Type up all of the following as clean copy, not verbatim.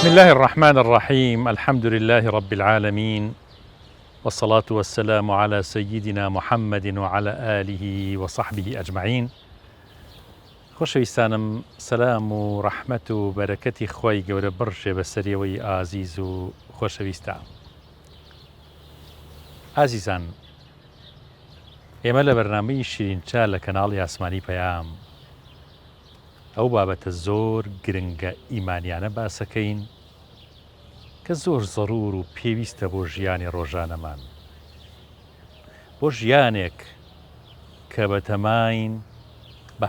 بسم الله الرحمن الرحيم. الحمد لله رب العالمين، والصلاة والسلام على سيدنا محمد وعلى آله وصحبه أجمعين. خۆشەویستانم، سەلام و ڕەحمەت و بەرەکەتی خۆی گەورە بڕژێ بەسەریەوەی ئازیز و خۆشەویستە. ئازیزان، ئێمە لە بەرنامەی شیرینچا لە کەناڵی ئاسمانی پەیام ئەو بابەتە زۆر گرنگە ئیمانیانە باسەکەین کە زۆر زەڕور و پێویستە بۆ ژیانی ڕۆژانەمان، بۆ ژیانێک کە بەتەماین بە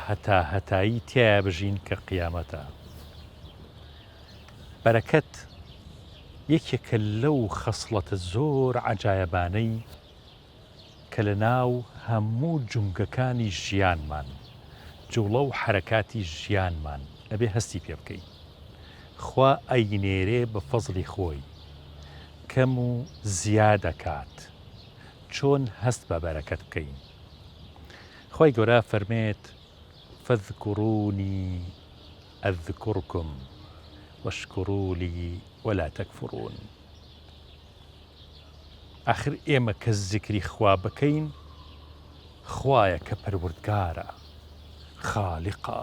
هەتایی تایە بژین کە قیامەتە. بەرەکەت یەکێکە لەو خەسڵەتە زۆر عەجایبانەی کە لە ناو هەموو جونگەکانی ژیانمان، جوڵە و حەرەکاتی ژیانمان ئەبێ هەستی پێ بکەین. خوا ئەینێرێ بە فەزڵی خۆی کەم و زیادەکات چۆن هەست بە بەرەکەت بکەین. خۆی گەورە فەرمێت فەذکوڕونی ئەذکوڕکم وەشکوڕوا لی وەلا تەکفوڕون. ئاخر ئێمە کە زیکری خوا بکەین، خوایە کە پەروەردگارە، خاڵقە،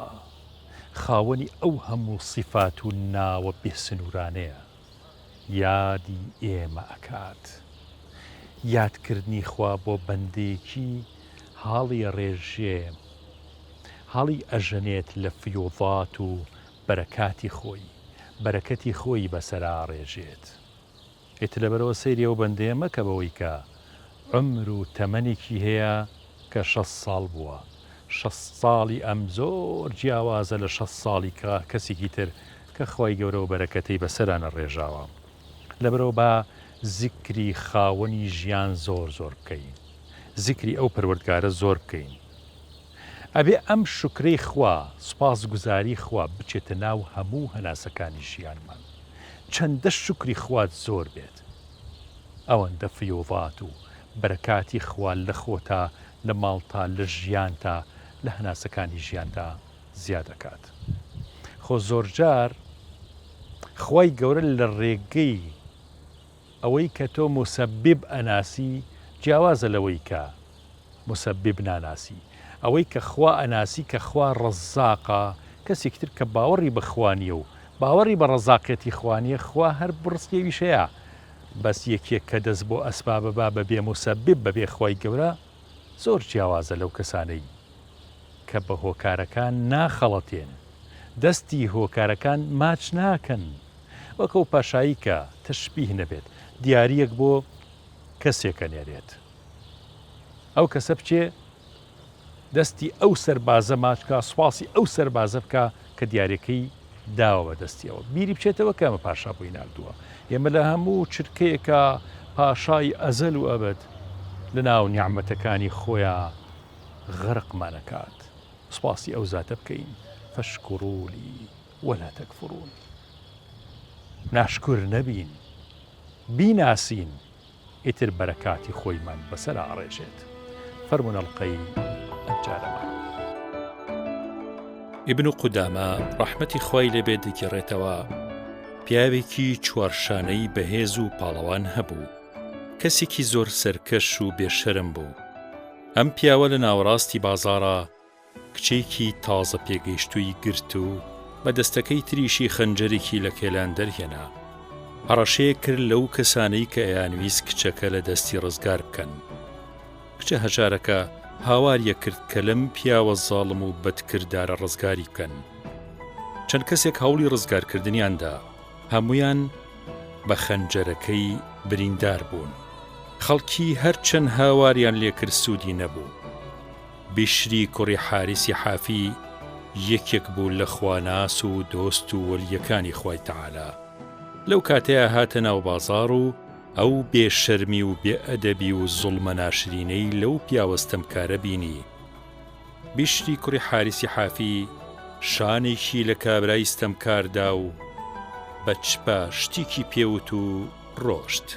خاوەنی ئەو هەموو سیفات و ناوە بێسنوورانەیە، یادی ئێمە ئەکات. یادکردنی خوا بۆ بەندێکی هاڵی ڕێژێ، هاڵی ئەژەنێت لە فیوضات و بەرەکاتی خۆی، بەرەکەتی خۆی بەسەرا ڕێژێت. ئێتر لەبەرەوە سەیری ئەو بەندەیە مەکە بەوەی کە عمر و تەمەنێکی هەیە کە 6 ساڵ بووە. 6 ساڵی ئەم زۆر جیاوازە لە 6 ساڵی کەسێکی تر کە خۆی گەورە و بەرەکەتەی بەسەرانە ڕێژاوە. لەبەرەوە بە زیکری خاوەنی ژیان زۆر بکەین، زیکری ئەو پەروەردگارە زۆر بکەین. ئەبێ ئەم شوکرەی خوا، سوپاسگوزاری خوا بچێتە ناو هەموو هەناسەکانی ژیانمان. چەندە شوکری خوات زۆر بێت، ئەوەندە فیوضات و بەرەکاتی خوا لە خۆتا، لە ماڵتا، لە ژیانتا، لە هەناسەکانی ژیانتا زیاد دەکات. خۆ زۆرجار خوای گەورە لە ڕێگەی ئەوەی کە تۆ مسەبب ئەناسی جیاوازە لەوەی کە مسەبب ناناسی. ئەوەی کە خوا ئەناسی کە خوا ڕەزاقە، کەسێک تر کە باوەڕی بەخوانیە و باوەڕی بە ڕەزاقەتی خوانیە، خوا هەر بڕستێویشەیە. بەس یەکێک کە دەست بۆ ئەسبابە با بەبێ مسەبب، بەبێ خوای گەورە، زۆر جیاوازە لەو کەسانەی کە بە هۆکارەکان ناخەڵەتێن، دەستی هۆکارەکان ماچ ناکەن. وەکەو پاشایی کە تەشبیه نەبێت، دیاریەک بۆ کەسێکە نێرێت، ئەو کەسە بچێ دەستی ئەو سەربازە ماچکە، سواسی ئەو سەربازە بکە کە دیارەکەی داوە بە دەستیەوە، بیری بچێتەوە کەمە پاشا بووی نردووە. ئێمە لە هەموو چرکەیەکە پاشای ئەزەل و ئەبد لە ناو نیعمەتەکانی خۆیان غەرقمانەکات. سوپاسی ئەو زاتە بکەین. فەشکوڕوا لی وەلا تەکفوڕون. ناشکر نەبین، بیناسین، ئیتر بەرەکاتی خۆیمان بەسەر ئاڕێژێت. فەرمونە ئەڵقەی ئەمجارەمان. ئیبن قودامە ڕەحمەتی خوای لێبێ دەگێڕێتەوە، پیاوێکی چوارشانەی بەهێز و پاڵەوان هەبوو، کەسێکی زۆر سەرکەش و بێشەرم بوو. ئەم پیاوە لە ناوەڕاستی بازاڕە کچێکی تازە پێگەیشتووی گرت و بە دەستەکەی تریشی خەنجەرێکی لە کێلان دەرهێنا. هەڕەشەیە کرد لەو کەسانەی کە ئەیانویست کچەکە لە دەستی ڕزگار بکەن. کچە هەژارەکە هاواریە کرد کە لەم پیاوە زاڵم و بەدکردارە ڕزگاری بکەن. چەند کەسێک هەوڵی ڕزگارکردنیاندا، هەمویان بە خەنجەرەکەی بریندار بوون. خەڵکی هەرچەند هاواریان لێکرد سوودی نەبوو. بیشری کوڕی حارسی حافی یەکێک بوو لە خواناس و دۆست و وەلیەکانی خوای تەعالا. لەو کاتەیە هاتە ناو بازاڕ و ئەو بێشەرمی و بێئەدەبی و زوڵمە ناشرینەی لەو پیاوەستەمکارە بینی. بیشری کوڕی حارسی حافی شانێکی لە کابرای ستەمکاردا و بە چپە شتێکی پێوت و ڕۆشت.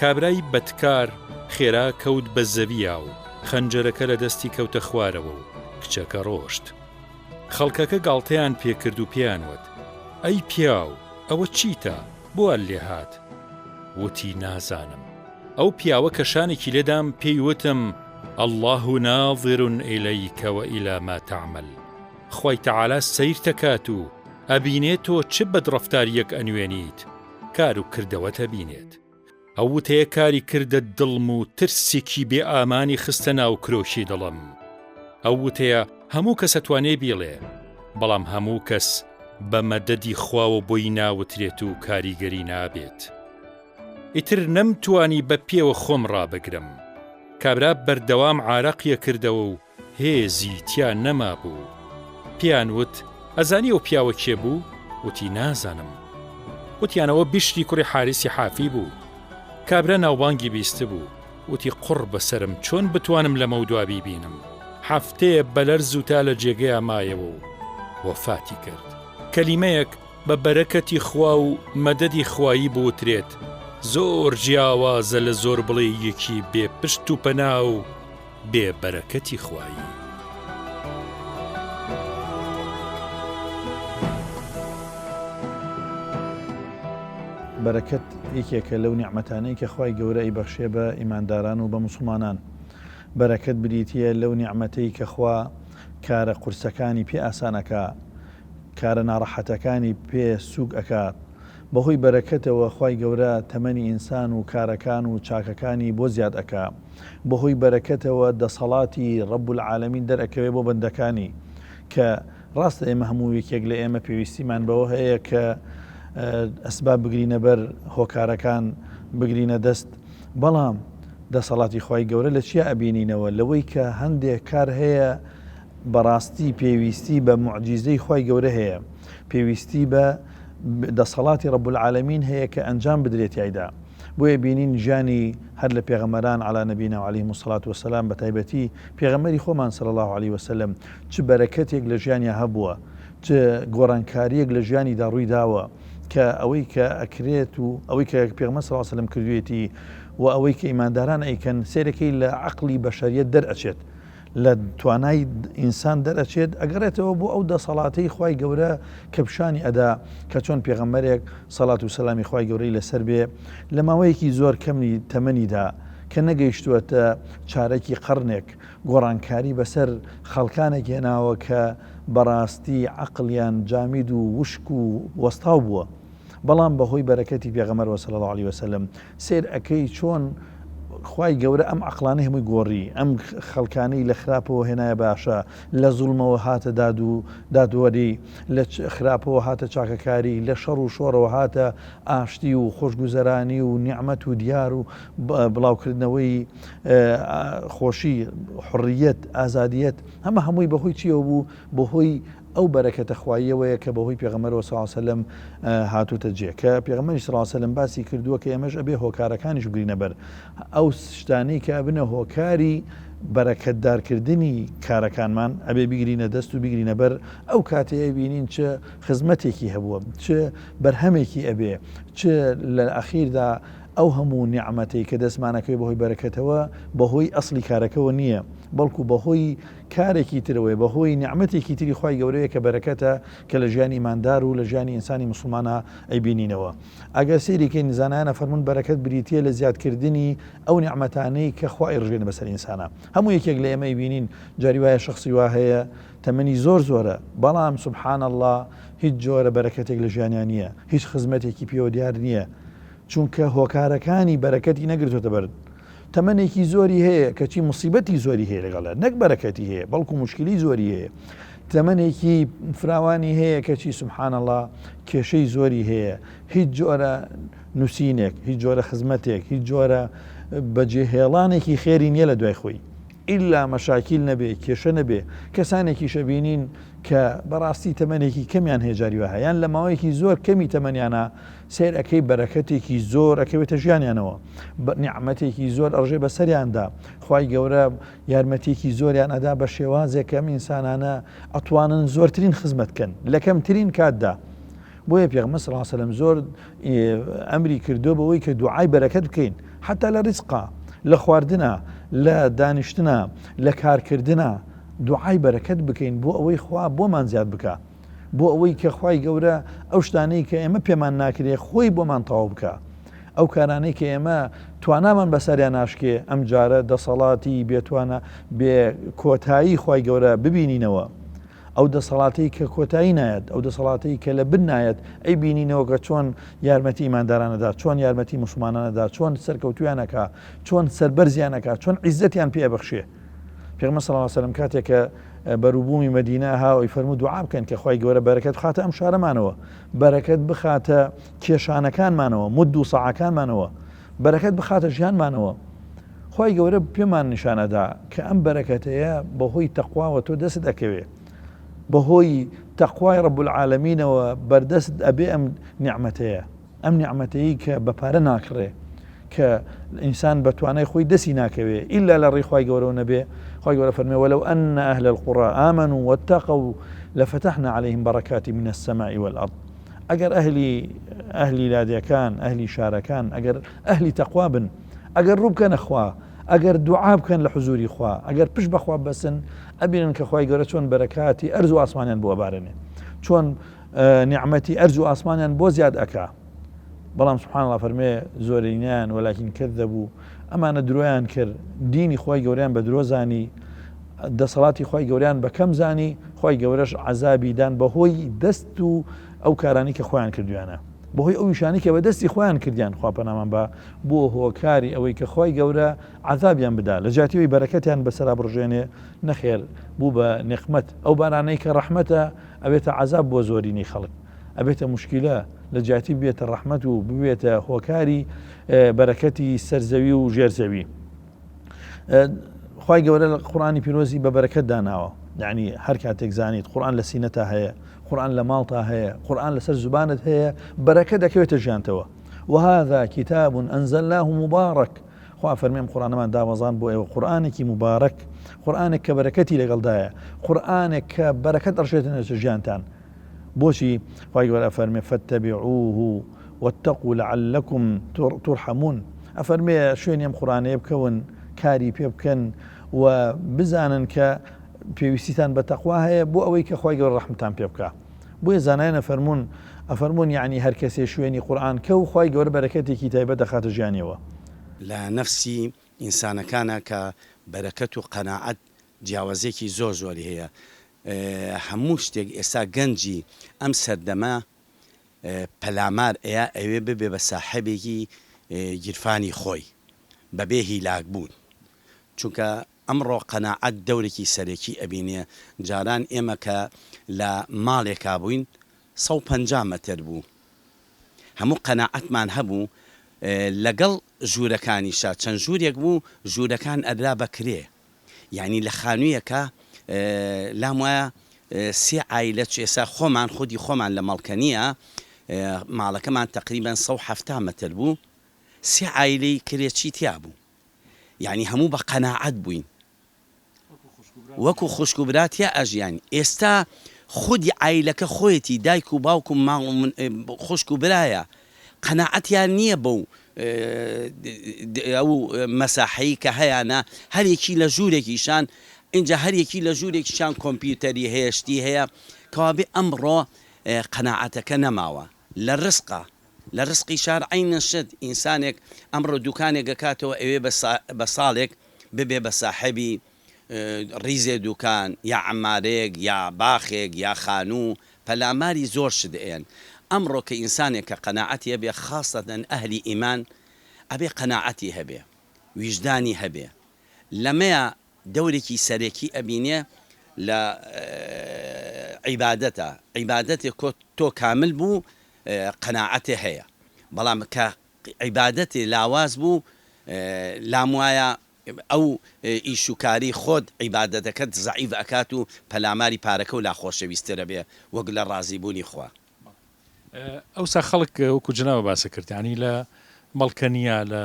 کابرای بەدکار خێرا کەوت بە زەویە و خەنجەرەکە لە دەستی کەوتە خوارەوە و کچەکە ڕۆشت. خەڵکەکە گاڵتەیان پێکرد و پیانوت: ئەی پیاو، ئەوە چیتە؟ بۆ لێ هات؟ وتی نازانم. ئەو پیاوە کە شانێکی لێدام پێی وتم الله ناظر إليك وإلى ما تعمل. خوای تەعالا سەیر دەکات و ئەبینێت تۆ چ بەدڕەفتاریەک ئەنوێنیت، کار و کردەوەت ئەبینێت. ئەو وتەیە کاری کردە دڵم و ترسێکی بێ ئامانی خستە ناو کرۆشی دڵم. ئەو وتەیە هەموو کەس ئەتوانێ بیڵێ، بەڵام هەموو کەس بە مەدەدی خواوە بۆی ناوترێت و کاریگەری نابێت. ئیتر نەمتوانی بە پێوە خۆم ڕابگرم. کابرا بەردەوام عارەقیە کردەوە و هێزی تیا نەما بوو. پیان وت ئەزانی ئەو پیاوە کێ بوو؟ وتی نازانم. وتیانەوە بیشتی کوڕی حارسی حافی بوو. کابرا ناوبانگی بیستە بوو. وتی قڕ بەسرم چۆن بتوانم لە مەودوا بیبینم. هەفتەیە بەلەرز و تا لە جێگەیە مایەوە و وەفاتی کرد. کەلیمەیەک بە بەرەکەتی خوا و مەدەدی خوایی بوترێت، زۆر جیاوازە لە زۆر بڵێ یەکی بێ پشت و پەنا و بێ بەرەکەتی خوایی. بەرەکەت یەکێکە لەو نیعمەتانەی کە خوای گەورە ئەیبەخشێ بە ئیمانداران و بە موسڵمانان. بەرەکەت بریتیە لەو نیعمەتەی کە خوا کارە قورسەکانی پێ ئاسانەکە، کارە ناڕەحەتەکانی پێ سووک ئەکات. بەهۆی بەرەکەتەوە خوای گەورە تەمەنی ئینسان و کارەکان و چاکەکانی بۆ زیاد ئەکا. بەهۆی بەرەکەتەوە دەسەڵاتی ڕەب العالەمین دەرئەکەوێ بۆ بەندەکانی، کە ڕاستە ئێمە هەموو یەکێک لە ئێمە پێویستیمان بەوە هەیە کە ئەسباب بگرینە بەر، هۆکارەکان بگرینە دەست. بەڵام دەسەڵاتی خوای گەورە لە چیا ئەبینینەوە؟ لەوەی کە هەندێک کار هەیە بەڕاستی پێویستی بە موعجیزەی خوای گەورە هەیە، پێویستی بە دەسەڵاتی ڕەب العالەمین هەیە کە ئەنجام بدرێت یایدا. بۆیە بینین ژیانی هەر لە پێغەمبەران عەلی نەبینا و عەلەیهیمو سەڵات وەسەلام، بە تایبەتی پێغەمبەری خۆمان صلی الله علیه وسلم، چ بەرەکەتێک لە ژیانیا هەبووە، چ گۆڕانکاریەک لە ژیانیدا ڕووی داوە کە ئەوەی کە ئەکرێت و ئەوەی کە پێغەمبەر صلی الله علیه وسلم کردوێتی و ئەوەی کە ئیمانداران ئەیکەن سیرەکەی لە عەقلی بەشەریەت دەرئەچێت، لە توانای ئینسان دەرئەچێت، ئەگەڕێتەوە بۆ ئەو دەسەڵاتەی خوای گەورە کە پیشانی ئەدا، کە چۆن پێغەمبەرێک سەڵات و سەلامی خوای گەورەی لەسەر بێ لە ماوەیەکی زۆر کەمی تەمەنیدا کە نەگەیشتووەتە چارەکی قەرنێک گۆڕانکاری بەسەر خەڵکانێک هێناوە کە بەڕاستی عەقلیان جامید و وشک و وەستاو بووە. بەڵام بەهۆی بەرەکەتی پێغەمبەر صلی الله علیه وسلم سیر ئەکەی چۆن خوای گەورە ئەم عەقلانەی هەمووی گۆڕی، ئەم خەڵکانەی لە خراپەوە هێنایە باشە، لە زوڵمەوە هاتە دادوەری، لە خراپەوە هاتە چاکەکاری، لە شەڕ و شۆڕەوە هاتە ئاشتی و خۆشگوزەرانی و نیعمەت و دیار و بڵاوکردنەوەی خۆشی، حڕیەت، ئازادیەت، هەمووی بەهۆی چیەوە بوو؟ بەهۆی ئەو بەرەکەتە خواییەوەیە کە بەهۆی پێغەمبەرەوە صلی الله علیه وسلم هاتووتە جێ، کە پێغەمبەری صلی الله علیه وسلم باسی کردووە کە ئێمەش ئەبێ هۆکارەکانیش بگرینە بەر، ئەو شتانەی کە ئەبنە هۆکاری بەرەکەتدارکردنی کارەکانمان ئەبێ بگرینە دەست و بگرینە بەر. ئەو کاتەیە بینین چه خزمەتێکی هەبووە، چه بەرهەمێکی ئەبێ، چه لە ئەخیردا ئەو هەموو نیعمەتەی کە دەستمانەکەی بەهۆی بەرەکەتەوە بەهۆی ئەسلی کارەکەەوە نییە، بەڵکو بەهۆی کارێکی ترەوەی، بەهۆی نیعمەتێکی تری خوای گەورەیە کە بەرەکەتە کە لە ژیانی ئیماندار و لە ژیانی ئینسانی موسڵمانە ئەیبینینەوە. ئەگەر سەیریکەی نزانایانە فەرموون بەرەکەت بریتیە لە زیادکردنی ئەو نیعمەتانەی کە خوا ئێڕژێنە بەسەر ئینسانە. هەموو یەکێک لە ئێمە بینین جاری وایە شخصی وا هەیە تەمەنی زۆرە، بەڵام سوبحان الله هیچ جۆرە بەرەکەتێک لە ژیانیان نییە، هیچ خزمەتێکی پێوە دیار نییە، چونکە هۆکارەکانی بەرەکەتی نەگرتوتە بەر. تەمەنێکی زۆری هەیە کەچی مصیبەتی زۆری هەیە لەگەڵە، نەک بەرەکەتی هەیە بەڵکو موشکلی زۆری هەیە. تەمەنێکی فراوانی هەیە کەچی سوبحان الله کێشەی زۆری هەیە، هیچ جۆرە نووسینێک، هیچ جۆرە خزمەتێک، هیچ جۆرە بەجێهێڵانێکی خێری نییە لە دوای خۆی، ئیلا مەشاکیل نەبێ، کێشە نەبێ. کەسانێکی شەبینین کە بەڕاستی تەمەنێکی کەمیان هەیە جاری وایە، یان لە ماوەیەکی زۆر کەمی تەمەنیانە سیر ئەەکەی بەرەکەتێکی زۆر ئەکەوێتە ژیانیانەوە، نیعمەتێکی زۆر ئەڕژێ بەسەریاندا، خوای گەورە یارمەتێکی زۆریان ئەدا بە شێوازێک کە ئەم ئینسانانە ئەتوانن زۆرترین خزمەت بکەن لە کەمترین کاتدا. بۆیە پێغەمبەر صلی الله علیه وسلم زۆر ئەمری کردو بەوەی کە دوعای بەرەکەت بکەین، حتا لە ڕزقا، لە خواردنە، لە دانیشتنە، لە کارکردنە دوعای بەرەکەت بکەین بۆ ئەوەی خوا بۆمان زیاد بکە، بۆ ئەوەی کە خوای گەورە ئەو شتانەی کە ئێمە پێمان ناکرێ خۆی بۆمان تەواو بکە ئەو کارانەی کە ئێمە توانامان بەسەریان ناشکێ ئەم جارە دەسەڵاتی بێتوانە بێ کۆتایی خوای گەورە ببینینەوە ئەو دەسەڵاتی کە کۆتایی نایەت ئەو دەسەڵاتی کە لە بن نایەت ئەی بینینەوە کە چۆن یارمەتی ئیماندارانەدا چۆن یارمەتی موسڵمانانەدا چۆن سەرکەوتویانەکە چۆن سەربەرزیانەکە چۆن عیزەتیان پێ بەخشێ پێغەمبەر صلی الله علیه و سلم کاتێک کە بەروبوومی مەدینە هاوی فەرموو دوعا بکەن کە خوای گەورە بەرەکەت بخاتە ئەم شارەمانەوە بەرەکەت بخاتە کێشانەکانمانەوە مد و سەعاکانمانەوە بەرەکەت بخاتە ژیانمانەوە خوای گەورە پێمان نیشانەدا کە ئەم بەرەکەتەیە بەهۆی تەقواوە تۆ دەست دەکەوێ بەهۆی تەقوای رب العالمینەوە بەردەست ئەبێ ئەم نیعمەتەیە ئەم نیعمەتەیە کە بەپارە ناکڕێ کە ئینسان بەتوانای خۆی دەستی ناکەوێ ئیلا لە ڕێی خوای گەورەوە نەبێ خوای گەورە فەرمێ ولو أن أهل القرى آمنوا واتقوا لفتحنا عليهم بركات من السماء والأرض ئەگەر ئەهلی لادیەکان ئەهلی شارەکان ئەگەر ئەهلی تەقوا بن ئەگەر ڕوو بکەنە خوا ئەگەر دوعا بکەن لە حوزوری خوا ئەگەر پشت بەخوا بەسن ئەبینن کە خوای گەورە چۆن بەرەکاتی ئەرز و ئاسمانیان بۆ ئەبارێنێ چۆن نیعمەتی ئەرز و ئاسمانیان بۆ زیاد ئەکا بەڵام سبحان الله فەرمێ زۆرینیان وەلاکین کەذەبوو ئەمانە درۆیان کرد دینی خوای گەوریان بە درۆ زانی دەسەڵاتی خوای گەوریان بە کەم زانی خوای گەورەش عەزابی دان بەهۆی دەست و ئەو کارانی کە خۆیان کردویانە بەهۆی ئەو نیشانەی کە بە دەستی خۆیان کردیان خوا پەنامان بە بۆ هۆکاری ئەوەی کە خوای گەورە عەزابیان بدا لە جیاتیەوەی بەرەکەتیان بەسەرا بڕژێنێ نەخێر بوو بە نقمەت ئەو بارانەی کە ڕەحمەتە ئەبێتە عەزاب بۆ زۆرینەی خەڵک ئەبێتە موشکیلە لە جیاتی بێتە ڕەحمەت و ببێتە هۆکاری بەرەکەتی سەرزەوی و ژێرزەوی خوای گەورە لە قورئانی پیرۆزی بە بەرەکەت داناوە یعنی هەر کاتێک زانیت قورئان لە سینەتا هەیە قورئان لە ماڵتا هەیە قورئان لەسەر زوبانت هەیە بەرەکەت دەکەوێتە ژیانتەوە وهذا كتاب أنزلناه مبارك خوا فەرمێم قورئانەمان دامەزان بۆ ئێوە قورئانێکی مبارەک قورئانێک کە بەرەکەتی لەگەڵدایە قورئانێک کە بەرەکەت ئەڕژێتە ژیانتان بۆچی خوای گەورە فەرمێ فاتبعوه واتقوا لعلكم ترحمون ئەفەرمێ شوێنی ئەم قورئانەیە بکەون کاری پێ بکەن و بزانن کە پێویستیتان بە تەقوا هەیە بۆ ئەوەی کە خوای گەورە ڕەحمتان پێ بکە بۆیە زانایان ئەفەرمون یعنی هەر کەسێ شوێنی قورئان کە و خوای گەورە بەرەکەتێکی تایبەت دەخاتە ژیانیەوە لە نەفسی ئینسانەکانە کە بەرەکەت و قەناعەت جیاوازێکی زۆر زۆری هەیە هەموو شتێک ئێستا گەنجی ئەم سەردەمە پەلامار ئەوێ ببێ بە ساحەبێکی گیرفانی خۆی بەبێ هیلاک بوون چونکە ئەمڕۆ قەناعەت دەورێکی سەرێکی ئەبینێ جاران ئێمە کە لە ماڵێکا بووین 150 مەتر بوو هەموو قەناعەتمان هەبوو لەگەڵ ژوورەکانیشا چەند ژوورێک بوو ژوورەکان ئەدرا بەکرێ یعنی لە خانوویەکە لام وایە 3 عایلە ئێستا خۆمان خودی خۆمان لە مەڵکەنیە ماڵەکەمان تقریبا 170 مەتر بوو 3 عایلەی کرێکی تیا بوو یعنی هەموو بە قەناعەت بووین وەکو خوشک و براتیا ئەژیان ئێستا خودی عایلەکە خۆیەتی دایک و باوک و خوشک و برایە قەناعەتیان نییە بەو ئەو مەساحەی کە هەیەە هەرێکی لە ژوورێکیشان اینجا هەرێکی لە ژوورێکیشان کۆمپیوتەری هەیەشتی هەیە کەوابێ ئەمڕۆ قەناعەتەکە نەماوە لە ڕزقی شارعی نەشت ئینسانێک ئەمڕۆ دوکانێک گەکاتەوە ئەوێ بە ساڵێک ببێ بە ساحەبی ڕیزێ دوکان یا عەمارێک یا باخێک یا خانوو پەلاماری زۆر شدئێن ئەمڕۆ کە ئینسانێک کە قەناعەتی هەبێ خاستەن ئەهلی ئیمان ئەبێ قەناعەتی هەبێ ویژدانی هەبێ لەمەیە دەورێکی سەرێکی ئەبینێ لە عیبادەتێک تۆ کامل بوو قەناعەتێ هەیە بەڵام کە عیبادەتێ لاواز بوو لام وایە ئەو ئیشوکاری خۆت عیبادەتەکەت زەعیف ئەکات و پەلاماری پارەکە و لا خۆشەویستترە بێ وەک لە ڕازیبوونی خوا ئەوسا خەڵک وەکو جناوە باسە کردیانی لە مەڵکەنیە لە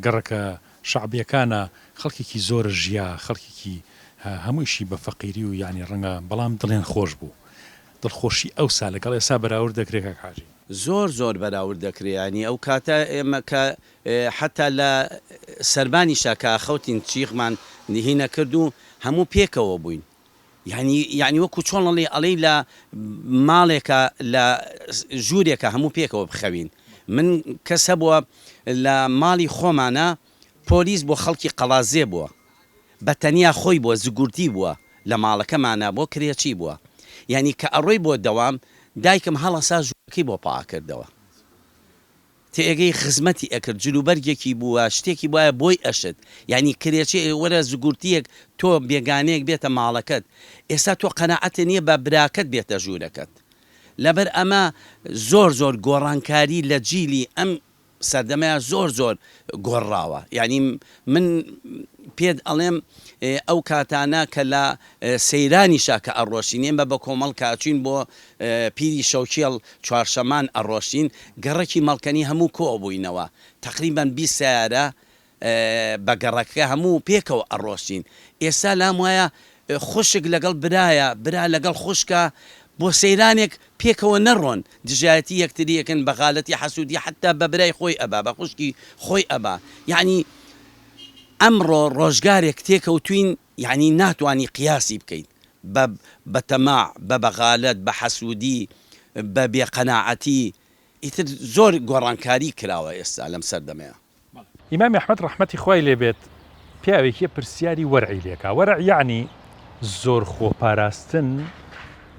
گەڕەکە شعبیەکانە خەڵکێکی زۆر ژیا خەڵکێکی هەموویشی بە فەقیری و یعنی ڕەنگە بەڵام دڵێن خۆش بوو دڵخۆشی ئەوسا لەگەڵ ئێسا بەراورد دەکرێت کاک حاجی زۆر بەراورد دەکرێت ئەو کاتە ئێمە کە حتا لە سەربانی شاکە خەوتین چیخمان نهینە کرد و هەموو پێکەوە بووین يعني وەکو چۆڵڵێ ئەڵەی لە ماڵێکە لە ژوورێکە هەموو پێکەوە بخەوین من کەس هەبووە لە ماڵی خۆمانە پۆلیس بۆ خەڵکی قەڵازێ بووە بە تەنیا خۆی بووە زگورتی بووە لە ماڵەکەمانە بۆ کرێچی بووە یعنی کە ئەڕۆی بۆ دەوام دایکم هەڵەسا ژوورەکەی بۆ پاکردەوە تێگەی خزمەتی ئەکرد جلوبەرگێکی بووە شتێکی وایە بۆی ئەشت یعنی کرێچی وەرە زگورتیەک تۆ بێگانەیەک بێتە ماڵەکەت ئێستا تۆ قەناعەتە نییە بە براکەت بێتە ژوورەکەت لەبەر ئەمە زۆر گۆڕانکاری لە جیلی ئەم سەردەمەیە زۆر گۆڕاوە یعنی من پێت ئەڵێم ئەو کاتانە کە لە سەیرانی شاکە ئەڕۆشینێن بە کۆمەڵ کاچین بۆ پیری شەوکێڵ چوارشەمان ئەڕۆشین گەڕێکی مەڵکەنی هەموو کۆ بووینەوە تقریبان 20 سیارە بە گەڕەکە هەموو پێکەوە ئەڕۆشین ئێستا لام وایە خوشک لەگەڵ برا لەگەڵ خوشکە بۆ سەیرانێک پێکەوە نەڕۆن دژایەتی یەکتریەکەن بەغالەتی حەسوودی حتا بە برای خۆی ئەبا بە خوشکی خۆی ئەبا یعنی ئەمڕۆ ڕۆژگارێک تێکەوتوین یعنی ناتوانی قیاسی بکەیت بە تەماع بە بەغالەت بە حەسوودی بە بێقەناعەتی ئیتر زۆر گۆڕانکاری کراوە ئێستا لەم سەردەمەیە ئیمامی ئەحمەد ڕەحمەتی خوای لێبێت پیاوێکی پرسیاری وەرعی لێکا وەرع یعنی زۆر خۆپاراستن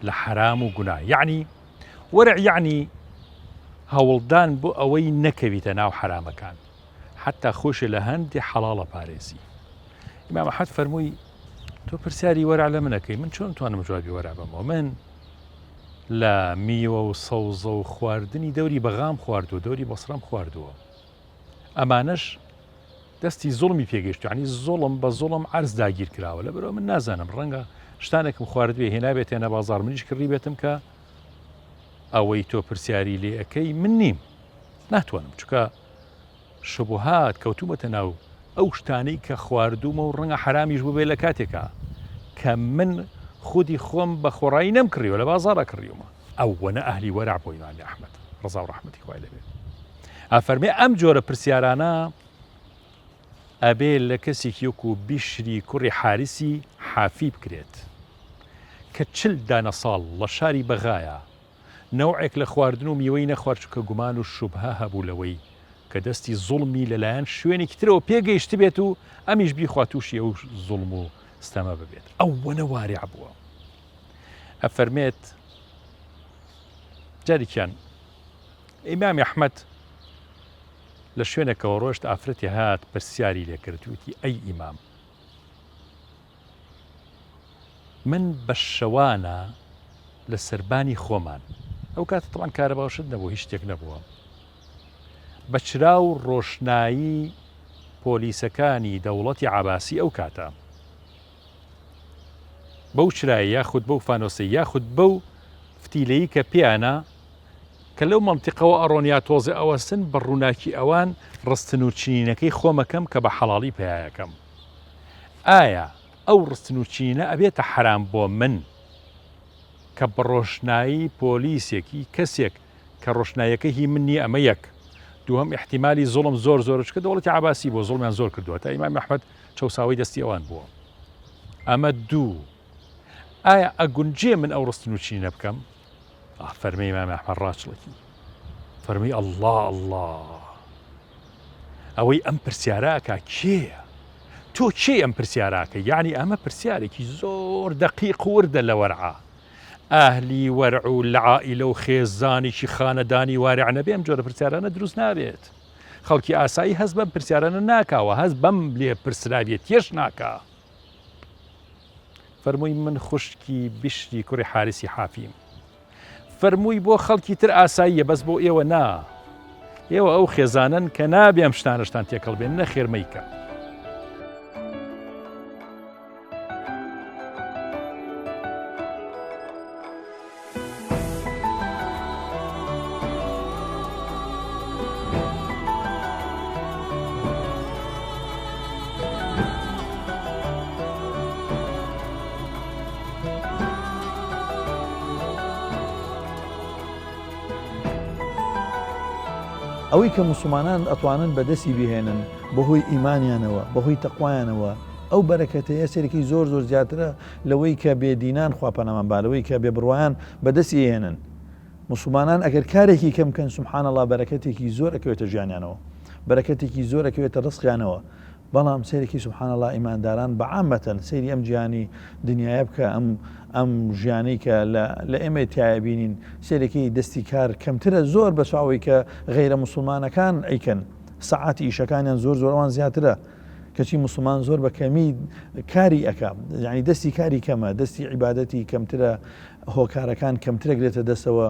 لە حرام و گوناه یعنی وەرع یعنی هەوڵدان بۆ ئەوەی نەکەویتە ناو حرامەکان حتا خۆشە لە هەندێک حەڵاڵە پارێزی ئیمام ئەحمەد فەرمووی تۆ پرسیاری وەرع لە منەکەی من چۆن توانم جوابی وەرع بەمەوە من لە میوە و سەوزە و خواردنی دەوری بەغام خواردووە دەوری بەسڕەم خواردووە ئەمانەش دەستی زوڵمی پێگەشت ینی زوڵم بە زوڵم عەرز داگیر کراوە لەبەرەوە من نازانم ڕەنگە شتانێکم خواردوێ هێنا بێتێنە بازاڕ منیش کڕی بێتم کە ئەوەی تۆ پرسیاری لێ ئەەکەی من نیم ناتوانم چکە شبهات کەوتومەتە ناو ئەو شتانەی کە خواردومە و ڕەنگە حرامیش بوو بێ لە کاتێکە کە من خودی خۆم بە خۆڕایی نەمکڕیوە لە بازاڕە کڕیومە ئەو وەنە ئەهلی وەرع بۆ ئیمامی ئەحمەد ڕزا و ڕەحمەتی خوای لەبێت ئەفەرمێ ئەم جۆرە پرسیارانە ئەبێ لە کەسێکی وەکو بیشری کوڕی حارسی حافی بکرێت کە 40 دانە ساڵ لە شاری بەغایە نەوعێک لە خواردن و میوەی نەخوارد چکە گومان و شوبها هەبوو لەوەی کە دەستی زوڵمی لەلایەن شوێنێکی ترەوە پێگەیشت بێت و ئەمیش بیخوا تووشی ئەو زوڵم و ستەمە ببێت ئەو وەنە وارع بووە ئەفەرمێت جارێکیان ئیمامی ئەحمەد لە شوێنێکەوە ڕۆشت ئافرەتی هات پرسیاری لێکردووتی ئەی ئیمام من بە شەوانە لە سەربانی خۆمان ئەو کاتە تەڵان کارە باشت نەبوو هیچ شتێک نەبووە بە چرا و ڕۆشنایی پۆلیسەکانی دەوڵەتی عەباسی ئەو کاتە بەو چرایە یاخود بەو فانۆسی یاخود بەو فتیلەیی کە پیانە کە لەو مەنتیقەوە ئەڕۆنیا تۆزە ئەوەستن بە ڕووناکی ئەوان ڕستن و چینەکەی خۆمەکەم کە بە حەڵاڵی پێیەکەم ئایا ئەو ڕستن و چینە ئەبێتە حرام بۆ من کە بە ڕۆشنایی پۆلیسێکی کەسێک کە ڕۆشنایەکە هی من نیە ئەمە یەک دووەم احتیمالی زوڵم زۆر چکە دەوڵەتی عەباسی بۆ زوڵمیان زۆر کردووە تا ئیمامی ئەحمەد چەوساوی دەستی ئەوان بووە ئەمە دوو ئایا ئەگونجێ من ئەو ڕستن و چینە بکەم فەرمی ئیمامی ئەحمەد ڕاچڵێکی فەرمی الله ئەوەی ئەم پرسیاراکە کێیە تۆ کێ ئەم پرسیاراکە یعنی ئەمە پرسیارێکی زۆر دەقیق وردە لە وەرعە ئەهلی وەرع و لە عائیلە و خێزانێکی خانەدانی وارع نەبێ ئەم جۆرە پرسیارانە دروست نابێت خەڵکی ئاسایی هەست بەم پرسیارانە ناکاوە هەست بەم لێ پرسراوێت تێش ناکا فەرمووی من خوشکی بیشری کوڕی حارسی حافیم فەرمووی بۆ خەڵکی تر ئاساییە بەس بۆ ئێوە نا ئێوە ئەو خێزانن کە نابێ ئەم شتانەشتان تێکەڵ بێن نە خێرمەیکە ئەوەی کە موسڵمانان ئەتوانن بەدەستی بهێنن بەهۆی ئیمانیانەوە بەهۆی تەقوایانەوە ئەو بەرەکەتەیە سێرەکی زۆر زیاترە لەوەی کە بێدینان خواپەنامان بالەوەی کە بێبڕوایان بەدەستی هێنن. مسلمانان ئەگەر کارێکی کەم بکەن سبحان الله بەرەکەتێکی زۆر ئەکەوێتە ژیانیانەوە، بەرەکەتێکی زۆر ئەکەوێتە ڕزقیانەوە. بەڵام سێرەکی سبحان الله ئیمانداران بەعامەتەن سەیری ئەم گیانی دنیاە بکە، ئەم ژیانەی کە لە ئێمە تایە بینین سێرەکەی دەستی کار کەمترە زۆر بە چاوەی کە غەیرە مسلمانەکان ئەیکەن، سەعاتی ئیشەکانیان زۆر زۆرەوان زیاترە، کەچی مسلمان زۆر بە کەمی کاری ئەکا، یعنی دەستی کاری کەمە، دەستی عیبادەتی کەمترە، هۆکارەکان کەمترە گرێتە دەستەوە.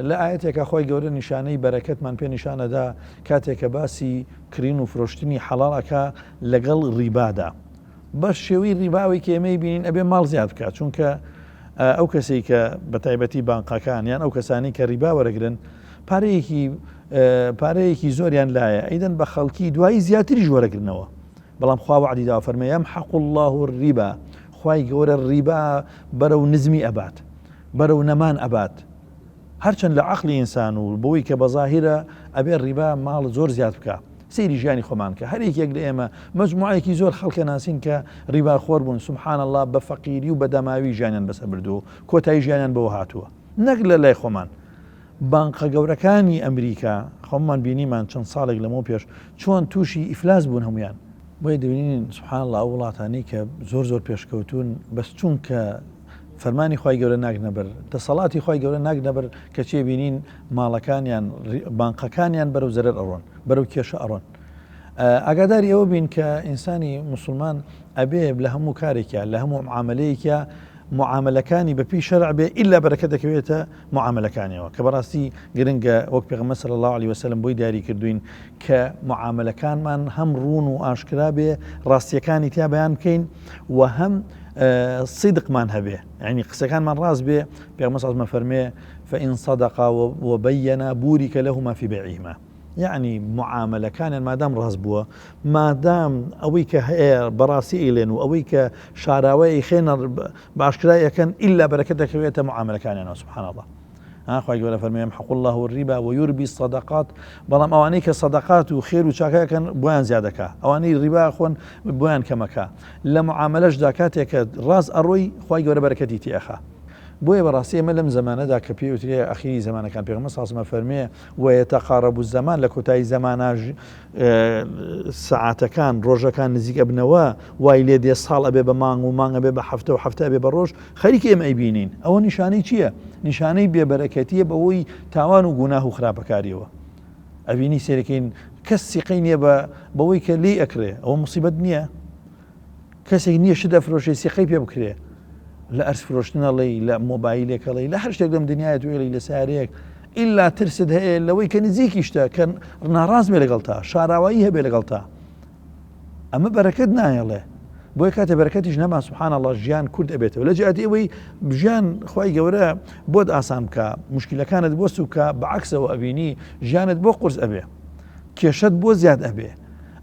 لە ئاەتێکە خۆی گەورە نیشانەی بەرەکەتمان پێ نیشانەدا کاتێکە باسی کڕین و فرۆشتنی حەڵاڵەکە لەگەڵ ڕیبادا. بەش شێوەی ڕیباوی کە ئێمەی بینین ئەبێ ماڵ زیاد بکات، چونکە ئەو کەسێک کە بە تایبەتی بانقەکان یان ئەو کەسانی کە ڕیبا وەرەگرن پارەیەکی زۆریان لایە ئەیدەن بە خەڵکی دوایی زیاتریش وەرەگرنەوە. بەڵام خوا وعدیدا فەرمێ یەمحەقو الله الریبا، خوای گەورە ڕیبا بەرەو نزمی ئەبات، بەرەو نەمان ئەبات. هەرچەند لە عەقلی ئینسان و بۆی کە بەظاهرە ئەبێ ڕیبا ماڵ زۆر زیاد بکە، سەیری ژیانی خۆمان کە هەر یەکێک لە ئێمە مەجموعەیەکی زۆر خەڵکە ناسین کە ڕیباخۆر بوون، سبحان الله بە فەقیری و بە دەماوی ژیانیان بەسەر بردووە، کۆتایی ژیانیان بەوە هاتووە. نەک لە لای خۆمان بانقە گەورەکانی ئەمریکا خۆمان بینیمان چەند ساڵێک لەمەوە پێش چۆن تووشی ئیفلاس بوون هەمویان. بۆی دەبینین سبحان الله ئەو وڵاتانی کە زۆر پێشکەوتون بەس چونکە فەرمانی خوای گەورە ناگنەبەر، دەسەڵاتی خوای گەورە ناگنەبەر کە چێ بینین ماڵەکانیان بانقەکانیان بەرەو زەرەر ئەڕۆن، بەرەو کێشە ئەڕۆن. ئاگاداری ئەوە بین کە ئینسانی مسلمان ئەبێ لە هەموو کارێکە لە هەموو معاملەیەکە معاملەکانی بەپی شەرع بێ ئیلا بەرەکەت دەکەوێتە معاملەکانیەوە، کە بەڕاستی گرنگە وەک پێغەمبەر صلی الله علیه وسلم بۆی دیاری کردوین کە معاملەکانمان هەم ڕوون و ئاشکرا بێ، ڕاستیەکانی تیا بەیان بکەین و هەم صدقمان هەبێ، یعنی قسەکانمان ڕاست بێ. پێغەمبەر صلی الله علیه و فەرمێ فإن صدقا وبينا بورك لهما في بيعهما، یعنی معاملەکانیان مادام ڕاست بووە، مادام ئەوەی کە هەیە بەڕاستی ئیلێن و ئەوەی کە شاراوەی خێنە باشکرای یەکەن ئیلا بەرەکەت دەکەوێتە معاملەکانیانەوە. سبحان الله. خوای گەورە فەرمێ یەمحەقو الله الریبا ویوربی الصەدەقات، بەڵام ئەوانەی کە سەدەقات و خێر و چاکەکەن بۆیان زیادەکە، ئەوانەی ریبا خۆن بۆیان کەمەکە. لە معاملەشدا کاتێکە ڕاست ئەڕۆی خوای گەورە بەرەکەتی تێئەخا. بۆیە بەڕاستی ئێمە لەم زەمانەدا کە پێوترێ ئەخیری زەمانەکان پێغەمبەر صلی الله علیه و فەرمێ وەیەتەقارەبو الزەمان، لە کۆتایی زەمانە سەعاتەکان ڕۆژەکان نزیک ئەبنەوە، وای لێ دێ ساڵ ئەبێ بە مانگ و مانگ ئەبێ بە هەفتە و هەفتە ئەبێ بە ڕۆژ، خەریکی ئێمە ئەیبینین. ئەوە نیشانەی چییە؟ نیشانەی بێبەرەکەتیە بەوەی تاوان و گوناه و خراپەکاریەوە. ئەبینی سێرەکەین کەس سیقەی نییە بەوەی کە لێی ئەکرێ، ئەوە موسیبەت نییە. کەسێک نییە شت دەفرۆشێ سیقەی پێ بکرێ، لە ئەرز فرۆشتنەڵی، لە مۆبایلێکەڵی، لە هەر شتێک لەم دنیاە توێڵی لە سارەیەک ئیلا ترست هەیە لەوەی کە نزیکی شتە کە ناڕاست بێ لەگەڵ تا، شاراوایی هەبێ لەگەڵ تا، ئەمە بەرەکەت نایەڵێ. بۆیە کاتێ بەرەکەتیش نەما سبحان الله ژیان کورد ئەبێتەوە. لە جهاتی ئەوەی ژیان خوای گەورە بۆت ئاسان بکە، موشکیلەکانت بۆ سوکە، بەعەکسەوە ئەبینی ژیانت بۆ قورس ئەبێ، کێشەت بۆ زیاد ئەبێ.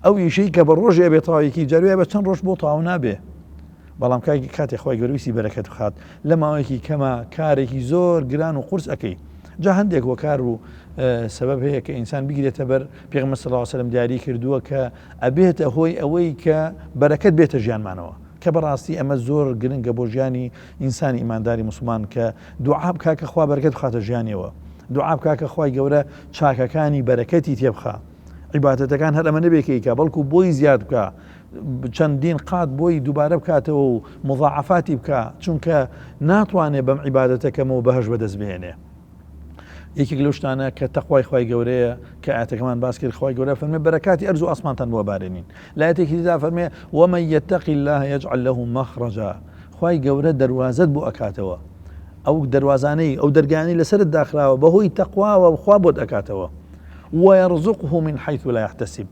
ئەو ئیشەی کە بە ڕۆژێ ئەبێ تەواویەکی جاروێ بە چەند ڕۆژ بۆ تەواو نابێ. بەڵام کاتێک خۆی گەورویسی بەرەکەت بخات لە ماوەیەکی کەمە کارێکی زۆر گران و قورس ئەەکەی. جا هەندێک وەکار و سەبەب هەیە کە ئینسان بگرێتە بەر. پێغەمبەر صلی الله علیه وسلم دیاری کردووە کە ئەبێتە هۆی ئەوەی کە بەرەکەت بێتە ژیانمانەوە، کە بەڕاستی ئەمە زۆر گرنگە بۆ ژیانی ئینسانی ئیمانداری مسلمان کە دوعا بکا کە خوا بەرەکەت بخاتە ژیانیەوە، دوعا بکا کە خوای گەورە چاکەکانی بەرەکەتی تێبخا، عیبادەتەکان هەر ئەمە نەبێکیکە بەڵکو بۆی زیاد بکە، چەندین قات بۆی دووبارە بکاتەوە و مضاعفاتی بکە، چونکە ناتوانێت بەم عیبادەتەکەمەوە بەهەش بەدەست بهێنێ. یەکێک لەو شتانە کە تەقوای خوای گەورەیە کە ئاەتەکەمان باس کرد، خوای گەورە فەرمێ بەرەکاتی ئەرز و ئاسمانتان بۆ بارێنین. لە ئاەتێکی دیدا فەرمێ ومن یتقی الله یجعل له مخرجا، خوای گەورە دەروازەت بۆ ئەکاتەوە، ئەو دەروازانەی ئەو دەرگانەی لەسەرت داخراوە بەهۆی تەقواوە خوا بۆت ئەکاتەوە. ويرزقه من حيث لا يحتسب.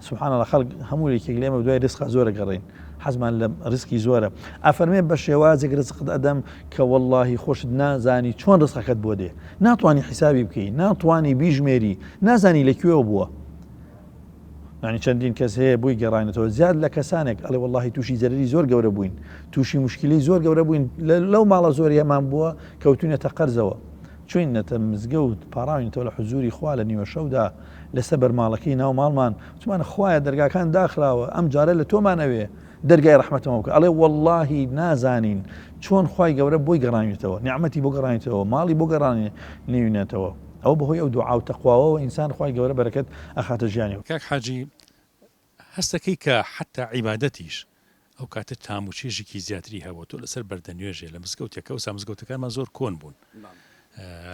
سبحان الله، خلق هەموو یەکێک لێمە دوای ڕزقا زۆرە گەڕین، حەزمان لە ڕزقی زۆرە. ئەفەرمێ بە شێوازێک ڕزقت ئەدەم کە وەڵڵاهی خۆشت نازانی چۆن ڕزقەکەت بۆ دێ، ناتوانی حیسابی بکەی، ناتوانی بیژمێری، نازانی لەکوێوە بووە. یعنی چەندین کەس هەیە بووی گەڕاینەتەوە زیاد لە کەسانێک ئەڵێ وەڵڵاهی تووشی زەرری زۆر گەورە بووین، تووشی مشکلی زۆر گەورە بووین، لەو ماڵە زۆر هێمان بووە کەوتونێتە قەرزەوە، چوینەتە مزگەوت پاڕاوینەوە لە حزوری خوا لە نیوە شەودا لەسەر بەرماڵەکەی ناو ماڵمان، چمانە خوایە دەرگاکان داخراوە ئەم جارە لە تۆمانەوێ دەرگای ڕەحمەتەوە بکە ئەڵێ وەڵڵاهی نازانین چۆن خوای گەورە بۆی گەڕانێتەوە نیعمەتی بۆ گەڕانێتەوە ماڵی بۆ گەڕانێ نێوینێتەوە ئەو بەهۆی ئەو دوعا و تەقواوەوە ئینسان خوای گەورە بەرەکەت ئەخاتە ژیانێ کاک حاجی هەستەکەی کە حتا عیبادەتیش ئەو کاتە تاموچێژێکی زیاتری هەبوو تۆ لەسەر بەردە نوێژێ لە مزگەوتەکە و سا مزگەوتەکانمان زۆر کۆن بوون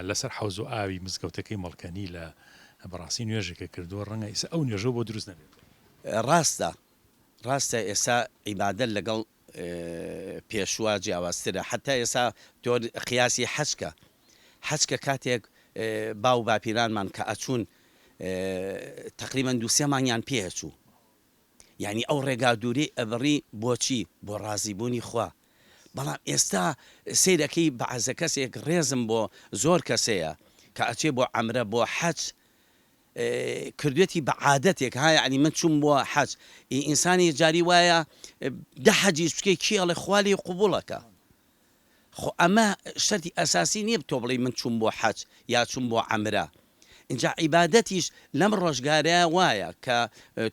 لەسەر حەوز و ئاوی مزگەوتەکەی مەڵکەنی لە بەڕاستی نوێژێکە کردووە ڕەنگە ئیسا ئەو نوێژە بۆ دروست نەبێت ڕاستە ئێستا عیبادەت لەگەڵ پێشوا جیاوازترە حتا ئێستا تۆ قیاسی حەجکە کاتێک باو باپیرانمان کە ئەچوون تقریبا 2-3 مانگیان پێچوو یعنی ئەو ڕێگا دووری ئەبڕی بۆچی بۆ ڕازیبوونی خوا بەڵام ئێستا سیرەکەی بەعزە کەسێک ڕێزم بۆ زۆر کەسەیە کە ئەچێ بۆ عەمرە بۆ حەج کردوێتی بە عادەتێک ها یعنی من چوم بۆ حەج ئینسانی جاری وایە دە حەجیش بکەی کێڵێ خوالی قوبوڵەکە خۆ ئەمە شەرتی ئەساسی نییە تۆ بڵێ من چوم بۆ حەج یا چوم بۆ عەمرە اینجا عیبادەتیش لەم ڕۆژگارەیە وایە کە